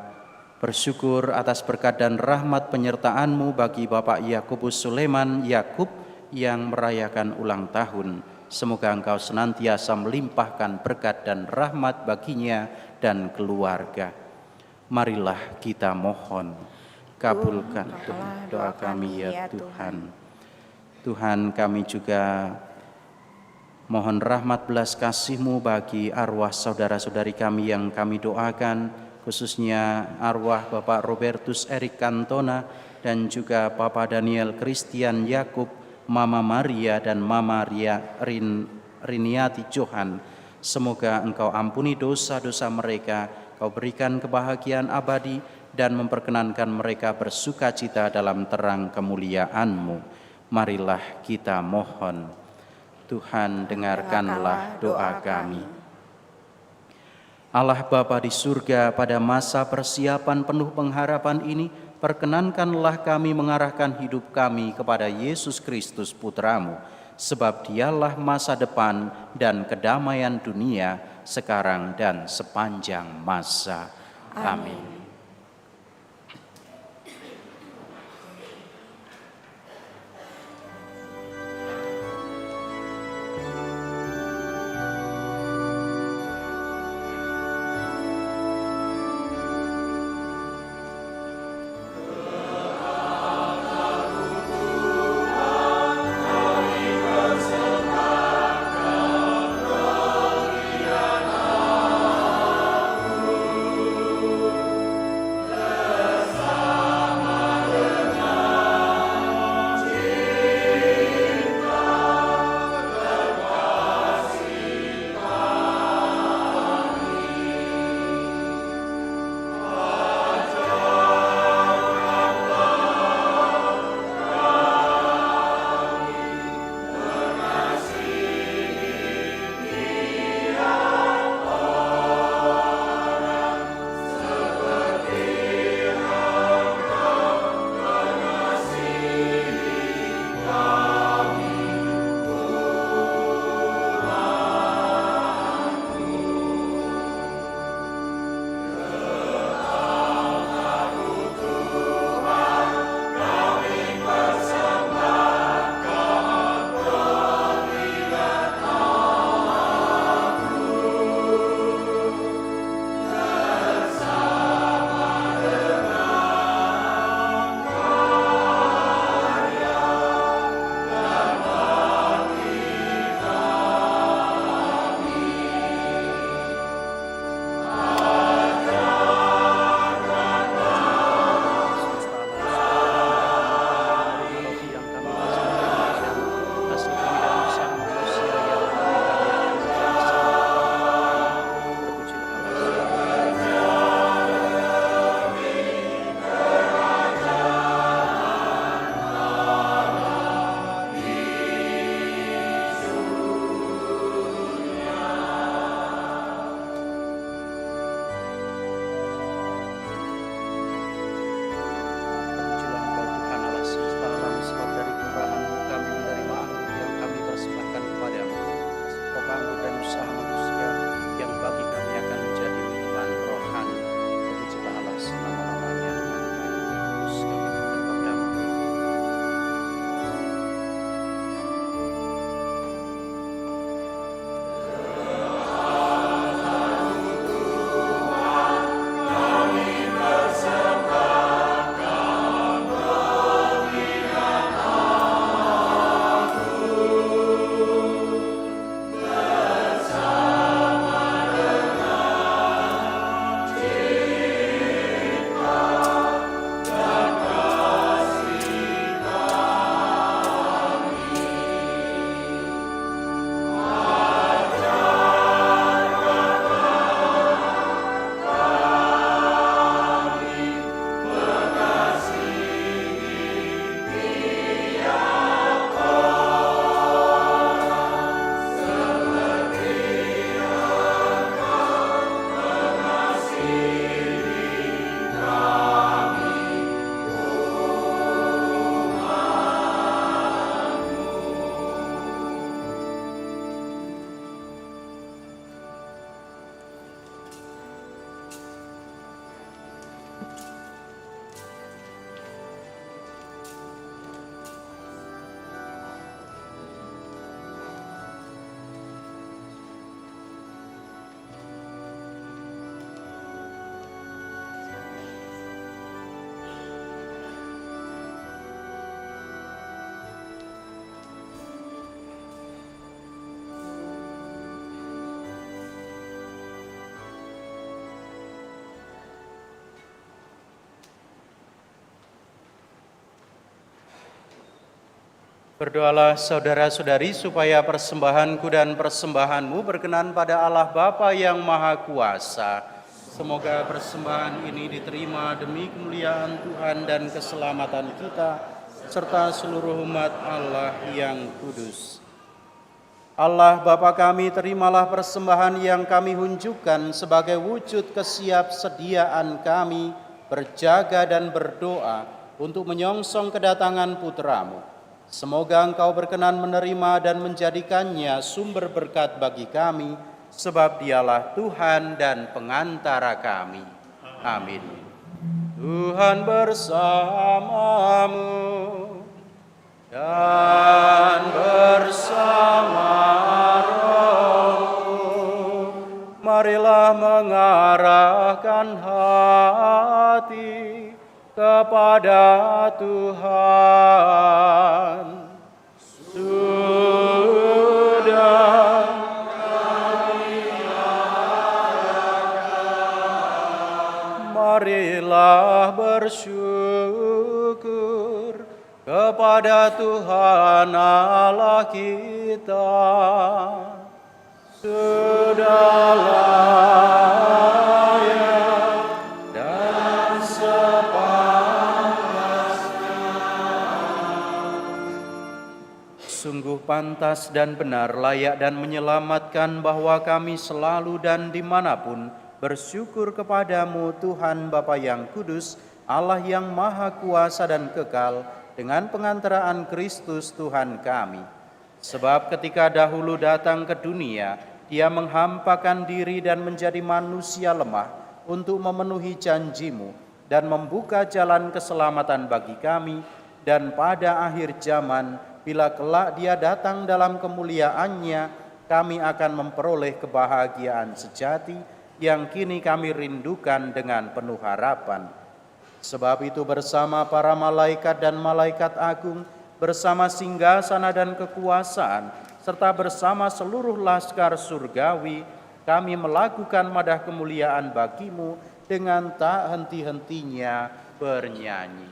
bersyukur atas berkat dan rahmat penyertaan-Mu bagi Bapak Yakobus Sulaiman Yakub yang merayakan ulang tahun. Semoga Engkau senantiasa melimpahkan berkat dan rahmat baginya dan keluarga. Marilah kita mohon. Kabulkan doa kami ya Tuhan. Tuhan, kami juga mohon rahmat belas kasih-Mu bagi arwah saudara-saudari kami yang kami doakan, khususnya arwah Bapak Robertus Erik Cantona dan juga Papa Daniel Christian Yakub, Mama Maria dan Mama Riniati Johan. Semoga Engkau ampuni dosa-dosa mereka, Kau berikan kebahagiaan abadi dan memperkenankan mereka bersukacita dalam terang kemuliaan-Mu. Marilah kita mohon. Tuhan dengarkanlah doa kami. Allah Bapa di surga, pada masa persiapan penuh pengharapan ini, perkenankanlah kami mengarahkan hidup kami kepada Yesus Kristus Putra-Mu, sebab Dialah masa depan dan kedamaian dunia sekarang dan sepanjang masa. Amin. Berdoalah saudara-saudari supaya persembahanku dan persembahanmu berkenan pada Allah Bapa yang Maha Kuasa. Semoga persembahan ini diterima demi kemuliaan Tuhan dan keselamatan kita, serta seluruh umat Allah yang kudus. Allah Bapa kami, terimalah persembahan yang kami hunjukkan sebagai wujud kesiapsediaan kami berjaga dan berdoa untuk menyongsong kedatangan Putra-Mu. Semoga Engkau berkenan menerima dan menjadikannya sumber berkat bagi kami, sebab Dialah Tuhan dan pengantara kami. Amin. Tuhan bersamamu dan bersama rohmu. Marilah mengarahkan hati kepada Tuhan. Sudah marilah bersyukur kepada Tuhan Allah kita. Sudah layak dan sungguh pantas dan benar, layak dan menyelamatkan bahwa kami selalu dan dimanapun bersyukur kepadamu Tuhan Bapa yang kudus, Allah yang maha kuasa dan kekal, dengan pengantaraan Kristus Tuhan kami. Sebab ketika dahulu datang ke dunia, Dia menghampakan diri dan menjadi manusia lemah untuk memenuhi janji-Mu dan membuka jalan keselamatan bagi kami, dan pada akhir zaman, bila kelak Dia datang dalam kemuliaan-Nya, kami akan memperoleh kebahagiaan sejati yang kini kami rindukan dengan penuh harapan. Sebab itu bersama para malaikat dan malaikat agung, bersama singgasana dan kekuasaan, serta bersama seluruh laskar surgawi, kami melakukan madah kemuliaan bagi-Mu dengan tak henti-hentinya bernyanyi.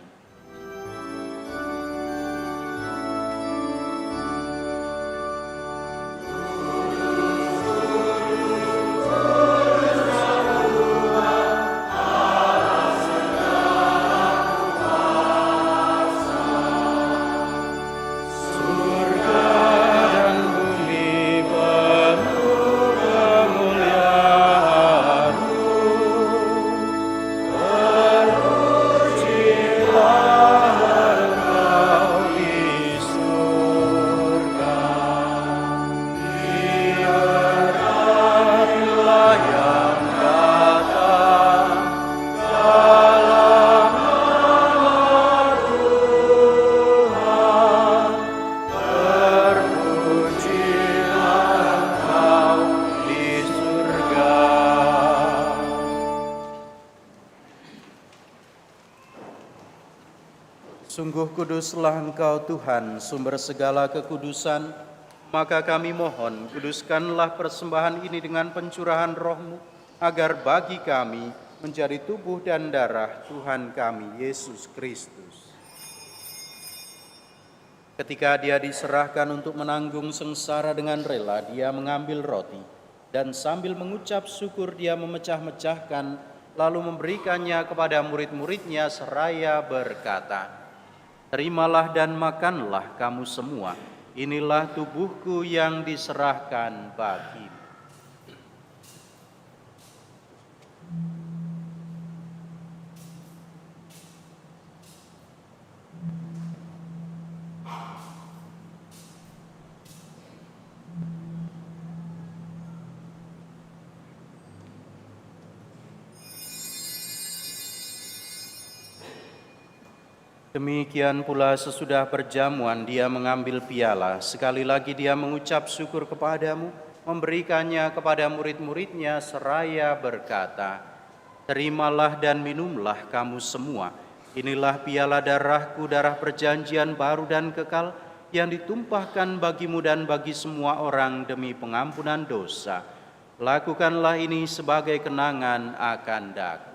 Sungguh kuduslah Engkau Tuhan, sumber segala kekudusan, maka kami mohon, kuduskanlah persembahan ini dengan pencurahan Roh-Mu, agar bagi kami menjadi tubuh dan darah Tuhan kami, Yesus Kristus. Ketika Dia diserahkan untuk menanggung sengsara dengan rela, Dia mengambil roti, dan sambil mengucap syukur Dia memecah-mecahkan, lalu memberikannya kepada murid-murid-Nya seraya berkata, "Terimalah dan makanlah kamu semua, inilah tubuhku yang diserahkan bagimu." Demikian pula sesudah perjamuan dia mengambil piala, sekali lagi dia mengucap syukur kepadamu, memberikannya kepada murid-muridnya seraya berkata, "Terimalah dan minumlah kamu semua, inilah piala darahku, darah perjanjian baru dan kekal, yang ditumpahkan bagimu dan bagi semua orang demi pengampunan dosa. Lakukanlah ini sebagai kenangan akan daku."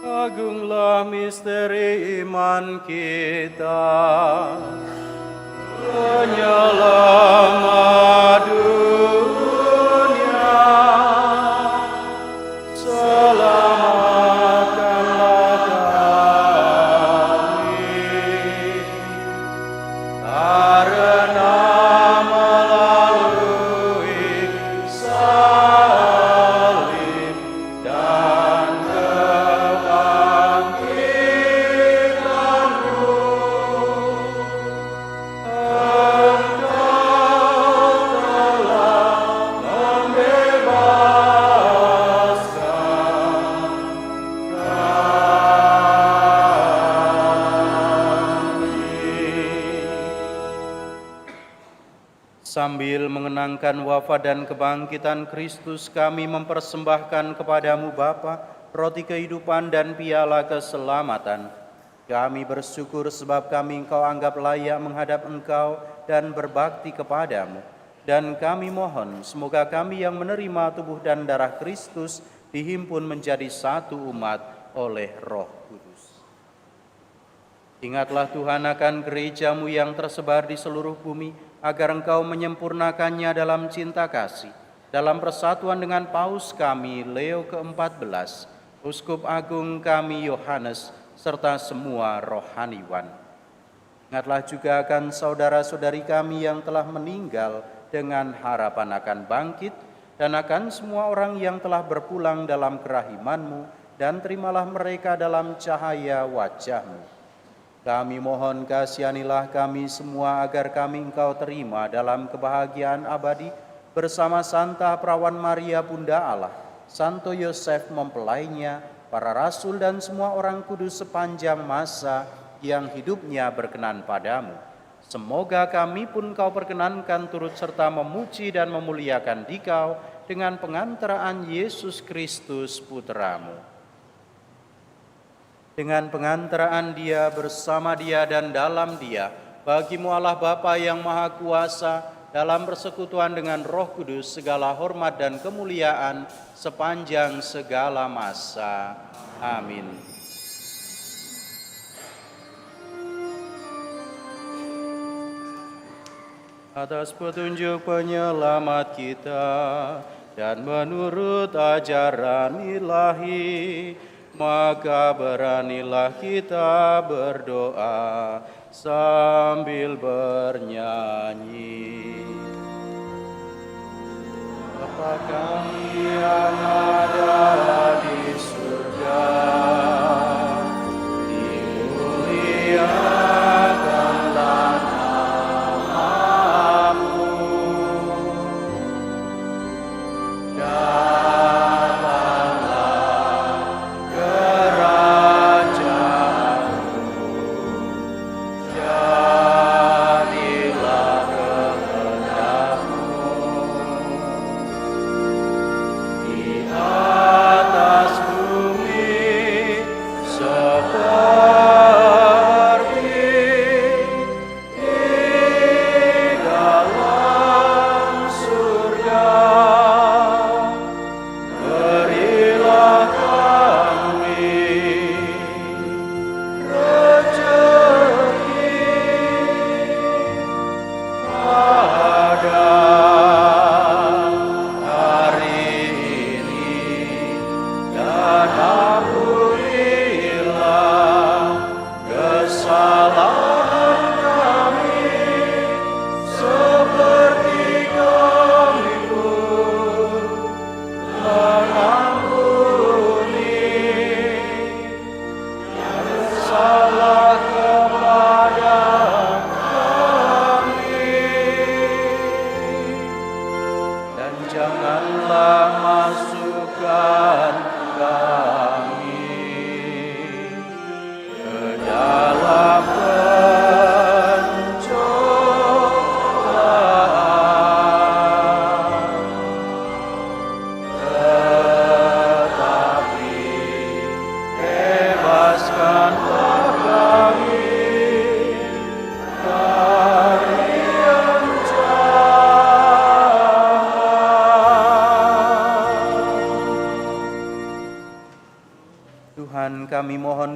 Agunglah misteri iman kita, penyelamat dunia, selamatkanlah kami, karena melalui salib dan sambil mengenangkan wafat dan kebangkitan Kristus, kami mempersembahkan kepadamu Bapa, roti kehidupan dan piala keselamatan. Kami bersyukur sebab kami Engkau anggap layak menghadap Engkau dan berbakti kepadamu. Dan kami mohon, semoga kami yang menerima tubuh dan darah Kristus dihimpun menjadi satu umat oleh Roh Kudus. Ingatlah Tuhan akan gerejamu yang tersebar di seluruh bumi, agar Engkau menyempurnakannya dalam cinta kasih, dalam persatuan dengan Paus kami Leo ke-14, Uskup Agung kami Yohanes, serta semua rohaniwan. Ingatlah juga akan saudara-saudari kami yang telah meninggal dengan harapan akan bangkit, dan akan semua orang yang telah berpulang dalam kerahiman-Mu, dan terimalah mereka dalam cahaya wajah-Mu. Kami mohon kasihanilah kami semua agar kami Engkau terima dalam kebahagiaan abadi bersama Santa Perawan Maria Bunda Allah, Santo Yosef mempelainya, para rasul dan semua orang kudus sepanjang masa yang hidupnya berkenan padamu. Semoga kami pun Kau perkenankan turut serta memuji dan memuliakan Dikau dengan pengantaraan Yesus Kristus Putramu. Dengan pengantaraan Dia, bersama Dia, dan dalam Dia, bagimu Allah Bapa yang Maha Kuasa, dalam persekutuan dengan Roh Kudus, segala hormat dan kemuliaan sepanjang segala masa. Amin. Atas petunjuk penyelamat kita dan menurut ajaran ilahi, maka beranilah kita berdoa sambil bernyanyi. Bapa kami yang ada di surga, dimuliakanlah nama-Mu. Di atas bumi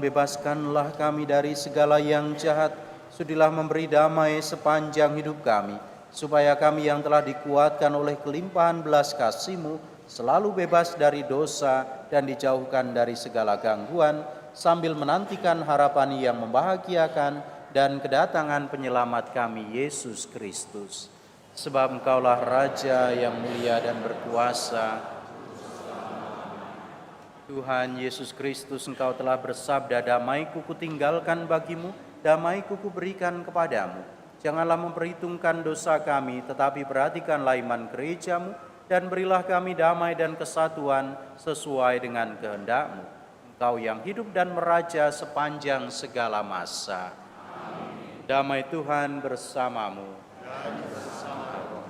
bebaskanlah kami dari segala yang jahat. Sudilah memberi damai sepanjang hidup kami, supaya kami yang telah dikuatkan oleh kelimpahan belas kasih-Mu selalu bebas dari dosa dan dijauhkan dari segala gangguan, sambil menantikan harapan yang membahagiakan dan kedatangan penyelamat kami, Yesus Kristus. Sebab Engkaulah Raja yang mulia dan berkuasa. Tuhan Yesus Kristus, Engkau telah bersabda, damai-Ku kutinggalkan bagimu, damai-Ku kuberikan kepadamu. Janganlah memperhitungkan dosa kami, tetapi perhatikanlah iman gereja-Mu, dan berilah kami damai dan kesatuan sesuai dengan kehendak-Mu. Engkau yang hidup dan meraja sepanjang segala masa. Amin. Damai Tuhan bersamamu. Dan bersama roh.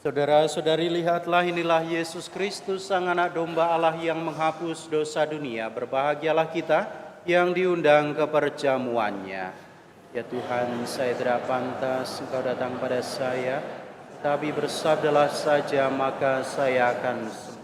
Saudara-saudari, lihatlah, inilah Yesus Kristus, Sang Anak Domba Allah yang menghapus dosa dunia. Berbahagialah kita yang diundang ke perjamuannya. Ya Tuhan, saya tidak pantas Engkau datang pada saya, tapi bersabdalah saja maka saya akan sembuh.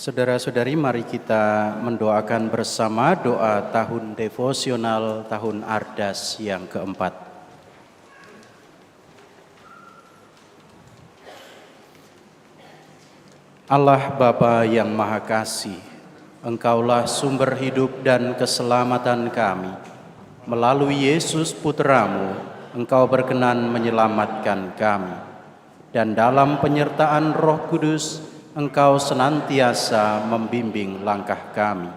Saudara-saudari, mari kita mendoakan bersama doa tahun devosional tahun Ardas yang keempat. Allah Bapa yang Maha Kasih, Engkaulah sumber hidup dan keselamatan kami. Melalui Yesus Putramu, Engkau berkenan menyelamatkan kami. Dan dalam penyertaan Roh Kudus, Engkau senantiasa membimbing langkah kami.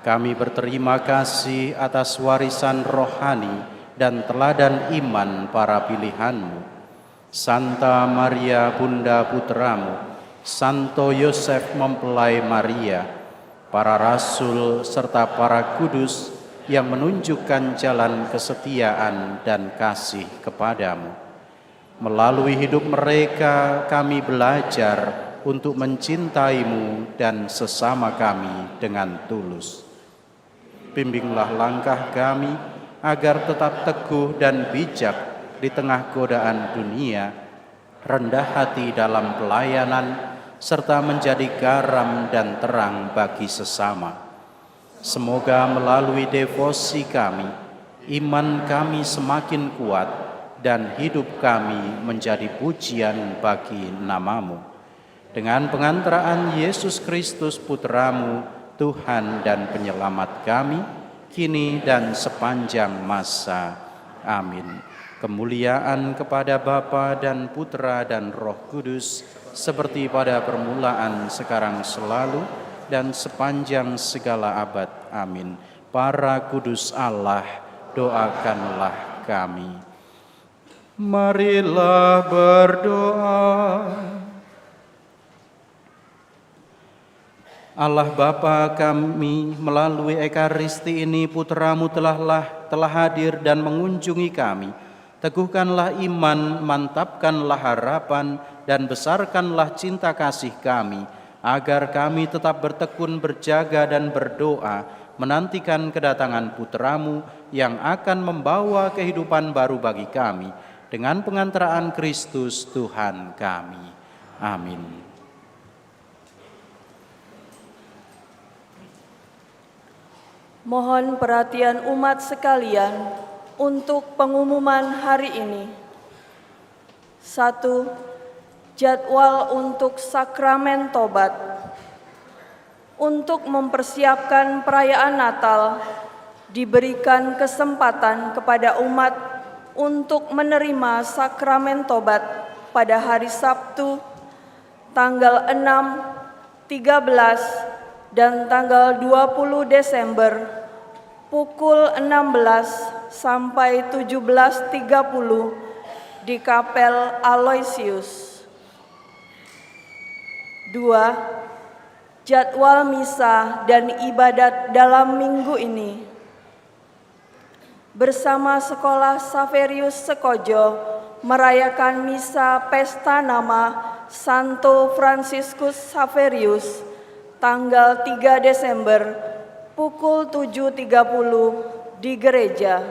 Kami berterima kasih atas warisan rohani dan teladan iman para pilihan-Mu. Santa Maria Bunda Putramu, Santo Yosef mempelai Maria, para rasul serta para kudus yang menunjukkan jalan kesetiaan dan kasih kepadamu. Melalui hidup mereka kami belajar untuk mencintai-Mu dan sesama kami dengan tulus. Bimbinglah langkah kami agar tetap teguh dan bijak di tengah godaan dunia, rendah hati dalam pelayanan, serta menjadi garam dan terang bagi sesama. Semoga melalui devosi kami, iman kami semakin kuat dan hidup kami menjadi pujian bagi nama-Mu. Dengan pengantaraan Yesus Kristus Putramu, Tuhan dan Penyelamat kami, kini dan sepanjang masa. Amin. Kemuliaan kepada Bapa dan Putra dan Roh Kudus, seperti pada permulaan, sekarang, selalu, dan sepanjang segala abad. Amin. Para kudus Allah, doakanlah kami. Marilah berdoa. Allah Bapa kami, melalui Ekaristi ini Putramu telah hadir dan mengunjungi kami. Teguhkanlah iman, mantapkanlah harapan, dan besarkanlah cinta kasih kami, agar kami tetap bertekun, berjaga, dan berdoa, menantikan kedatangan Putramu yang akan membawa kehidupan baru bagi kami, dengan pengantaraan Kristus Tuhan kami. Amin. Mohon perhatian umat sekalian untuk pengumuman hari ini. 1. Jadwal untuk sakramen tobat. Untuk mempersiapkan perayaan Natal, diberikan kesempatan kepada umat untuk menerima sakramen tobat pada hari Sabtu, tanggal 6, 13, dan tanggal 20 Desember pukul 16 sampai 17.30 di Kapel Aloysius. 2. Jadwal misa dan ibadat dalam minggu ini. Bersama Sekolah Saverius Sekojo merayakan misa pesta nama Santo Fransiskus Saverius tanggal 3 Desember pukul 7.30 di gereja.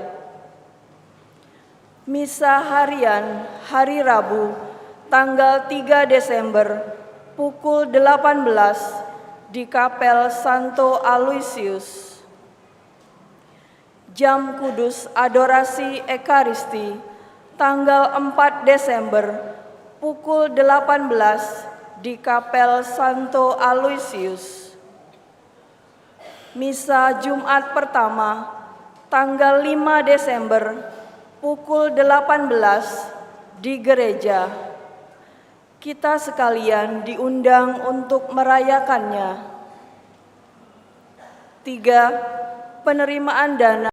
Misa harian hari Rabu tanggal 3 Desember pukul 18 di Kapel Santo Aloysius. Jam Kudus Adorasi Ekaristi tanggal 4 Desember pukul 18 di Kapel Santo Aloysius. Misa Jumat pertama tanggal 5 Desember pukul 18 di gereja. Kita sekalian diundang untuk merayakannya. 3. Penerimaan dana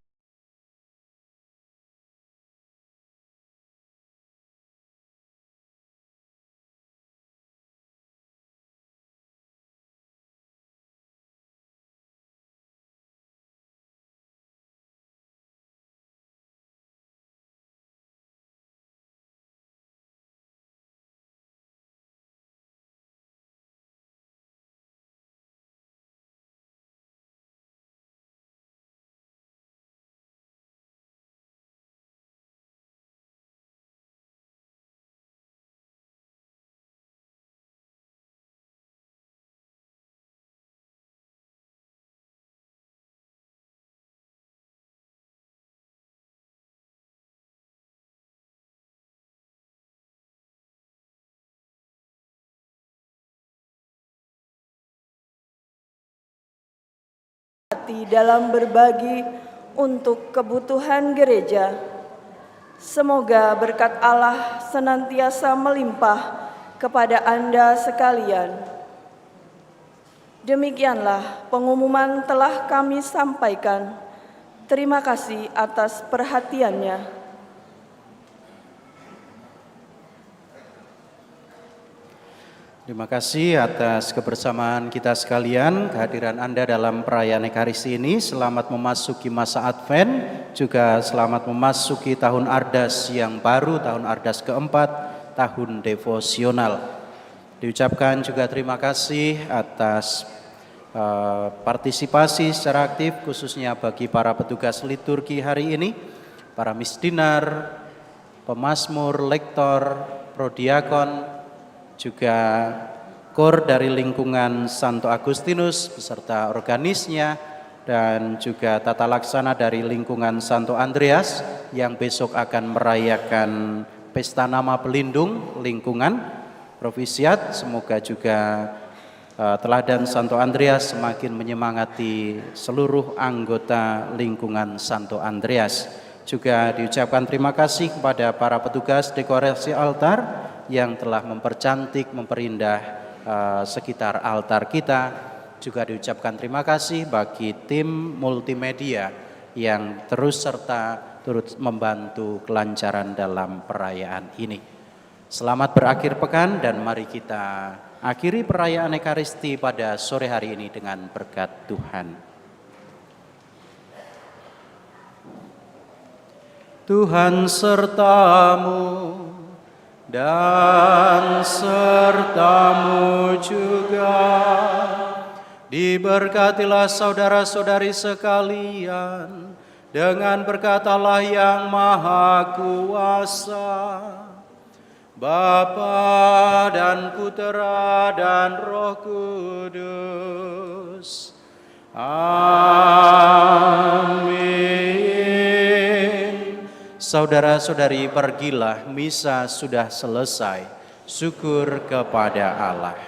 hati dalam berbagi untuk kebutuhan gereja. Semoga berkat Allah senantiasa melimpah kepada Anda sekalian. Demikianlah pengumuman telah kami sampaikan. Terima kasih atas perhatiannya. Terima kasih atas kebersamaan kita sekalian, kehadiran Anda dalam perayaan Ekaristi ini. Selamat memasuki masa Advent, juga selamat memasuki tahun Ardas yang baru, tahun Ardas keempat, tahun devosional. Diucapkan juga terima kasih atas partisipasi secara aktif, khususnya bagi para petugas liturgi hari ini, para misdinar, pemazmur, lektor, prodiakon, juga kor dari lingkungan Santo Agustinus beserta organisnya, dan juga tata laksana dari lingkungan Santo Andreas yang besok akan merayakan pesta nama pelindung lingkungan Novisiat. Semoga juga teladan Santo Andreas semakin menyemangati seluruh anggota lingkungan Santo Andreas. Juga diucapkan terima kasih kepada para petugas dekorasi altar yang telah mempercantik, memperindah sekitar altar kita. Juga diucapkan terima kasih bagi tim multimedia yang terus serta turut membantu kelancaran dalam perayaan ini. Selamat berakhir pekan dan mari kita akhiri perayaan Ekaristi pada sore hari ini dengan berkat Tuhan. Tuhan sertamu dan sertamu juga. Diberkatilah saudara-saudari sekalian dengan berkat Allah yang Maha Kuasa, Bapa dan Putera dan Roh Kudus. Amin. Saudara-saudari, pergilah, misa sudah selesai. Syukur kepada Allah.